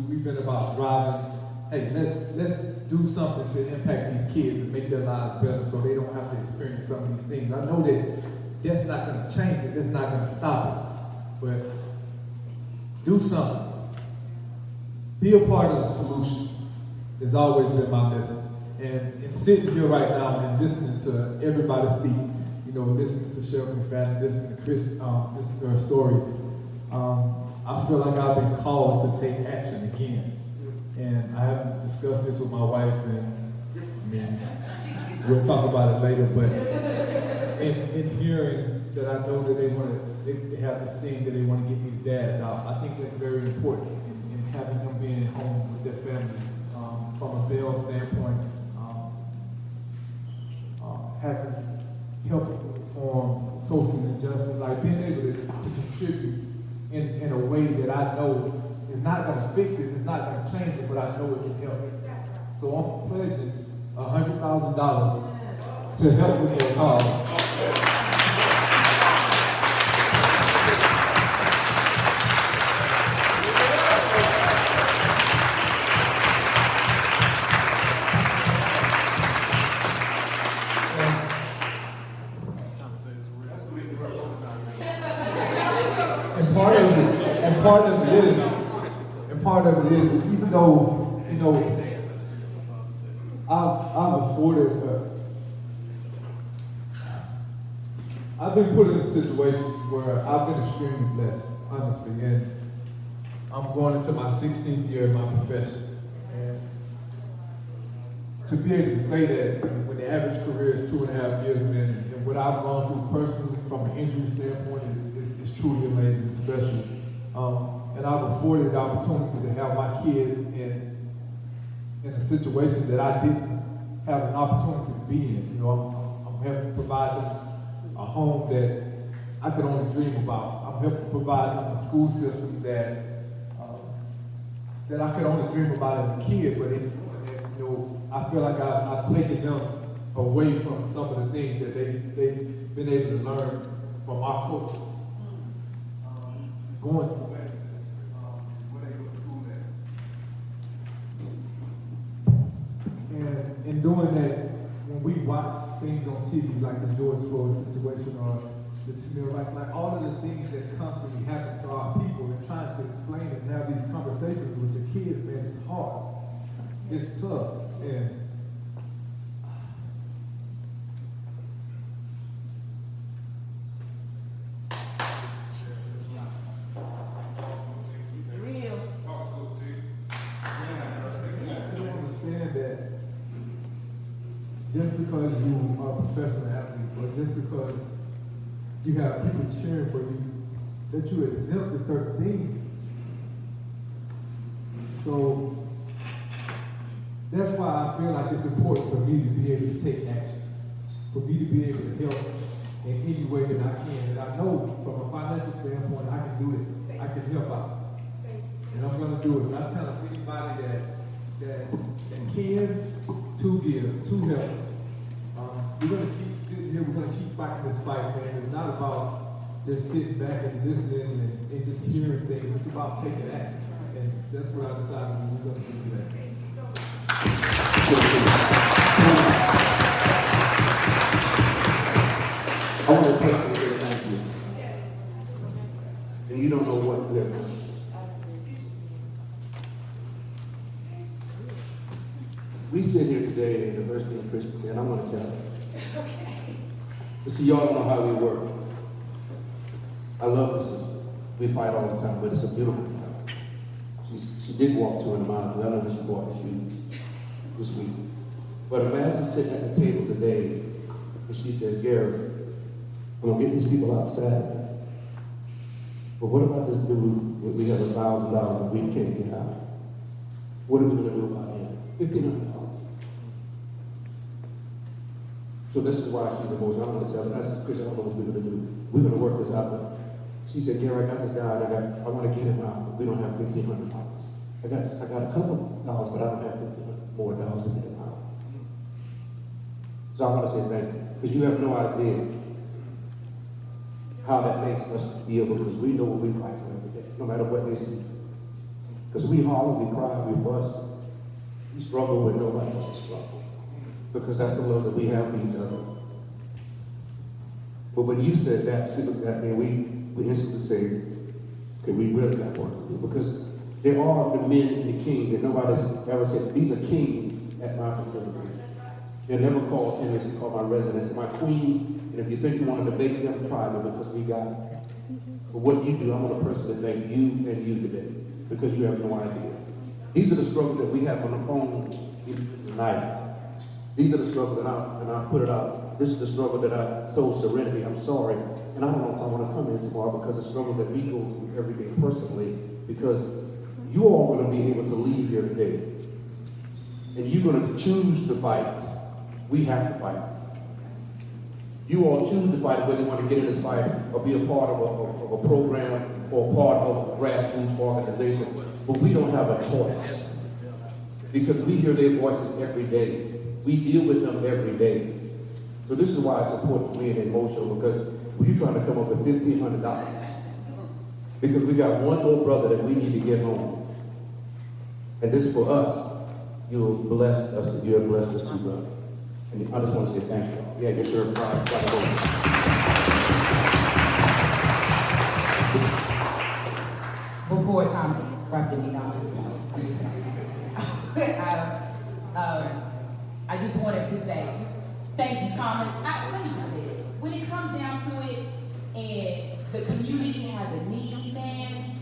we've been about driving. Hey, let's do something to impact these kids and make their lives better so they don't have to experience some of these things. I know that that's not going to change it, that's not going to stop it, but do something. Be a part of the solution has always been my message. And sitting here right now and listening to everybody speak, listening to Sheriff McFadden, listening to Kristie, listening to her story, I feel like I've been called to take action again. And I haven't discussed this with my wife, and we'll talk about it later, but in hearing that I know that they have this thing that they want to get these dads out, I think that's very important in having them being home with their families. From a bail standpoint, helping reforms, social injustice, like being able to contribute in a way that I know is not going to fix it, it's not going to change it, but I know it can help. So I'm pledging $100,000 to help with their cause. Part of it is, even though, I've afforded, I've been put in situations where I've been extremely blessed, honestly, and I'm going into my 16th year in my profession. And to be able to say that when the average career is 2.5 years, and what I've gone through personally from an injury standpoint is truly amazing and special. And I've afforded the opportunity to have my kids in a situation that I didn't have an opportunity to be in. I'm helping provide them a home that I could only dream about. I'm helping provide them a school system that I could only dream about as a kid, but I feel like I've taken them away from some of the things that they've been able to learn from our culture. Going to in doing that, when we watch things on TV like the George Floyd situation or the Tamir rights, like all of the things that constantly happen to our people, and trying to explain and have these conversations with your kids, man, it's hard. It's tough. And just because you are a professional athlete, or just because you have people cheering for you, that you exempt to certain things. So that's why I feel like it's important for me to be able to take action, for me to be able to help in any way that I can. And I know from a financial standpoint, I can do it. I can help out. And I'm going to do it. And I tell anybody that can to give, to help. We're going to keep sitting here, we're going to keep fighting this fight, man. It's not about just sitting back and listening and just hearing things. It's about taking action. And that's what I decided we're going to do today. I want to personally say thank you. And you don't know what to do. We sit here today at the University of Christian, and I'm going to tell you. But see, y'all don't know how we work. I love the system. We fight all the time, but it's a beautiful time. She did walk 200 miles, because I know that she bought the shoes this week. But imagine sitting at the table today, and she says, Gary, I'm gonna get these people outside. But what about this dude, we have $1,000 and we can't get out? What are we gonna do about him? $1,500. So this is why she's emotional. I'm gonna tell her, I said, Chris, I don't know what we're gonna do. We're gonna work this out. But she said, Gary, I got this guy, and I wanna get him out, but we don't have $1,500. I got a couple dollars, but I don't have $1,500 more to get him out. So I want to say thank you, because you have no idea how that makes us feel, because we know what we fight for every day, no matter what they see. Because we holler, we cry, we bust, we struggle when nobody else is struggling, because that's the love that we have for each other. But when you said that, she looked at me, and we instantly said, okay, we really got work to do, because there are the men and the kings, and nobody's ever said, these are kings at my facility. They're never called tenants, they call my residents, my queens, and if you think you want to debate them, try them, because we got it. But what you do, I want a person to thank you and you today, because you have no idea. These are the struggles that we have on the phone tonight. These are the struggles, and I put it out. This is the struggle that I told Serenity, I'm sorry, and I don't know if I want to come in tomorrow, because the struggle that we go through every day personally, because you all are going to be able to leave here today, and you're going to choose to fight. We have to fight. You all choose to fight whether you want to get in this fight or be a part of a program or part of a grassroots organization. But we don't have a choice, because we hear their voices every day. We deal with them every day. So this is why I support being emotional, because we're trying to come up with $1,500. Because we got one more brother that we need to get home. And this for us, you've blessed us, and you have blessed us too, brother. And I just want to say thank you. Yeah, get your pride. Before Thomas interrupted me, no, I'm just I just wanted to say thank you, Thomas. Let me just say this. When it comes down to it, and the community has a need, man,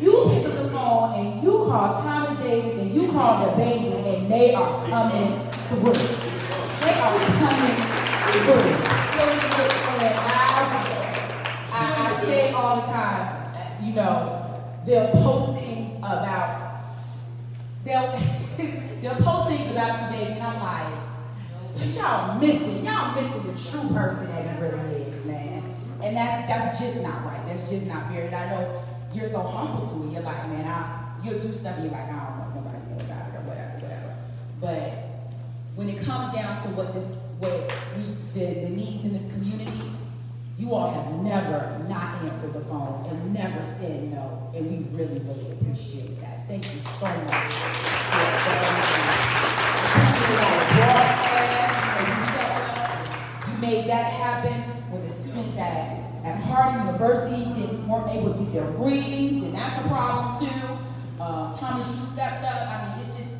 you pick up the phone and you call Thomas Davis and you call DaBaby, and they are coming through. They are coming through. And I say all the time, you know, they'll post things about you, baby, and I'm like, but y'all missing the true person that he really is, man. And that's just not right. That's just not fair. And I know you're so humble to it. You're like, man, you'll do stuff, you're like, I don't know, nobody knows about it or whatever. But when it comes down to the needs in this community, you all have never not answered the phone and never said no, and we really, really appreciate that. Thank you so much. You made that happen when the students at Harding University weren't able to get their readings, and that's a problem too. Thomas, you stepped up. I mean, it's just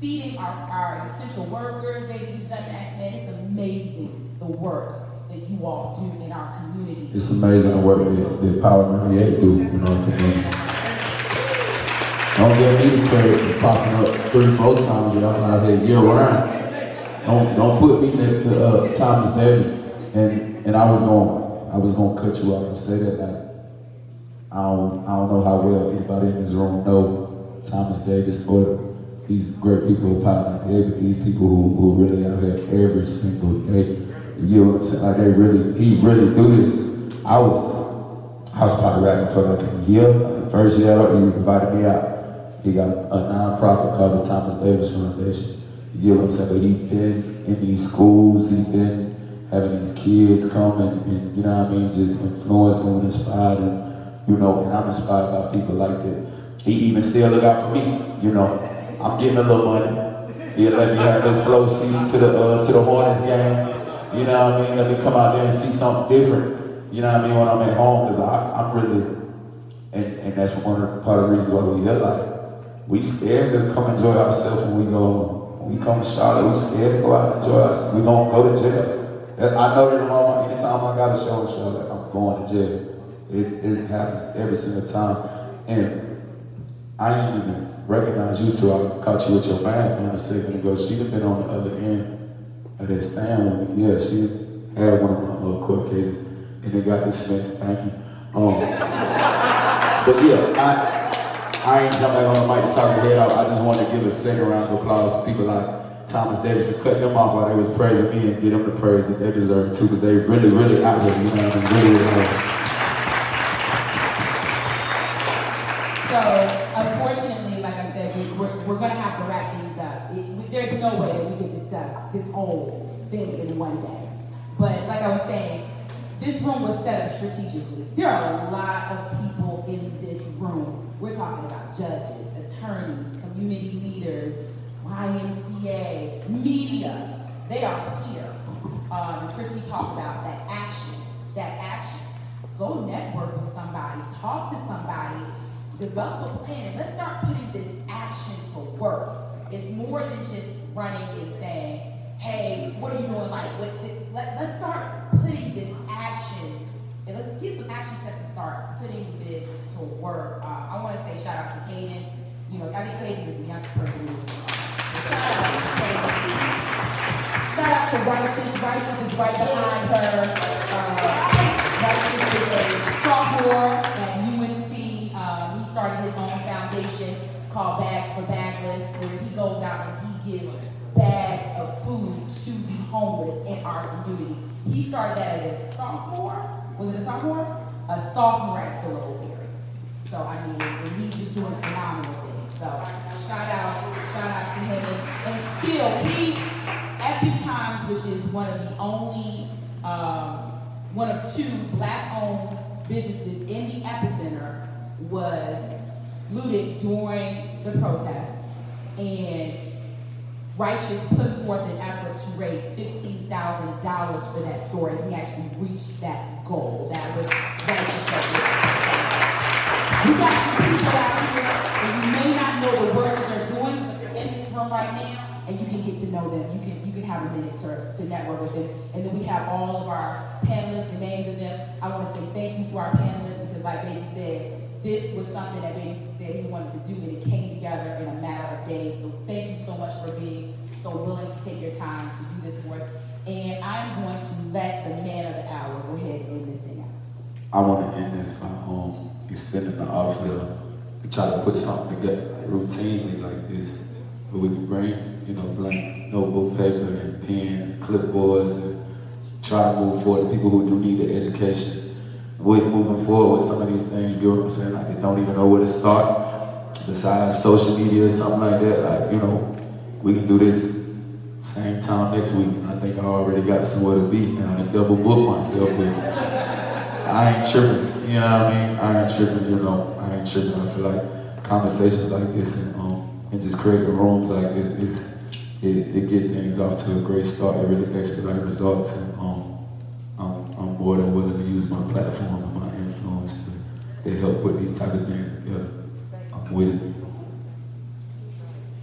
feeding our essential workers. Baby, you've done that, man. It's amazing the work that you all do in our community. It's amazing the work that the Power 98 do in our community. Don't get me the credit for popping up 3-4 times that I'm out here year round. Don't put me next to Thomas Davis. And I was gonna cut you off and say that, like, I don't know how well anybody in this room know Thomas Davis or these great people of Power 98, but these people who really out here every single day. You know what I'm saying? Like he really do this. I was probably rapping for like a year. The first year he invited me out. He got a nonprofit called the Thomas Davis Foundation. You know what I'm saying? But he's been in these schools, he's been having these kids come and you know what I mean, just influence them and inspire them, you know, and I'm inspired by people like that. He even still look out for me, you know. I'm getting a little money. He'll let me have his flow seats to the Hornets game. You know what I mean? Let me come out there and see something different. You know what I mean? When I'm at home, because I'm really, and that's part of the reason why we here. Like, we scared to come enjoy ourselves when we come to Charlotte. We scared to go out and enjoy ourselves. We don't go to jail. I know that anytime I got a show in Charlotte, I'm going to jail. It happens every single time. And I didn't even recognize you till I caught you with your mask on a second ago. She'd have been on the other end of that stand with me. Yeah, she had one of my little court cases, and they got dismissed. Thank you. But yeah, I ain't come back on the mic to talk your head off. I just wanted to give a second round of applause to people like Thomas Davis and cut them off while they was praising me and get them the praise that they deserve too, because they really, really out here, you know what I mean? Really, really out here. So, unfortunately, like I said, we're going to have to wrap things up. There's no way that we can discuss this whole thing in one day. But like I was saying, this room was set up strategically. There are a lot of people in this room. We're talking about judges, attorneys, community leaders, YMCA, media. They are here. Kristie talked about that action. Go network with somebody, talk to somebody, develop a plan, and let's start putting this action to work. It's more than just running and saying, hey, what are you doing? Let's start putting this action, and let's get some action steps to start putting this to work. I want to say shout out to Kaden. You know, I think Kaden is the youngest person in this room. Shout out to Righteous. Righteous is right behind her. Righteous is a sophomore at UNC. He started his own foundation called Bags for Bagless, where he goes out and he gives bags of food to the homeless in our community. He started that as a sophomore. Was it a sophomore? A sophomore at Philadelphia. So I mean, and he's just doing phenomenal things. So shout out to him. And still, he, Epic Times, which is one of the only, one of two black-owned businesses in the epicenter, was looted during the protest. And Righteous put forth an effort to raise $15,000 for that store, and he actually reached that goal. That was Righteous. You got some people out here, and you may not know the work that they're doing, but they're in this room right now, and you can get to know them. You can have a minute to network with them. And then we have all of our panelists, the names of them. I want to say thank you to our panelists, because like Baby said, this was something that Baby said he wanted to do, and it came together in a matter of days. So thank you so much for being so willing to take your time to do this for us. And I'm going to let the man of the hour go ahead and end this thing out. I want to end this by extending the offer to try to put something together routinely like this, where we can bring, blank notebook paper and pens and clipboards and try to move forward. The people who do need the education, we're moving forward with some of these things, you know what I'm saying? Like they don't even know where to start, besides social media or something like that. We can do this same time next week, and I think I already got somewhere to be, and I done double book myself, but I ain't tripping, you know what I mean? I ain't tripping, I ain't tripping. I feel like conversations like this and just creating rooms like this, it get things off to a great start. It really expedite results, and I'm more than willing to use my platform and my influence to help put these type of things together. I'm with it.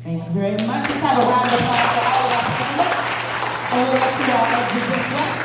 Thank you very much. Let's have a round of applause for all of our panelists. And we'll let you all exit this way.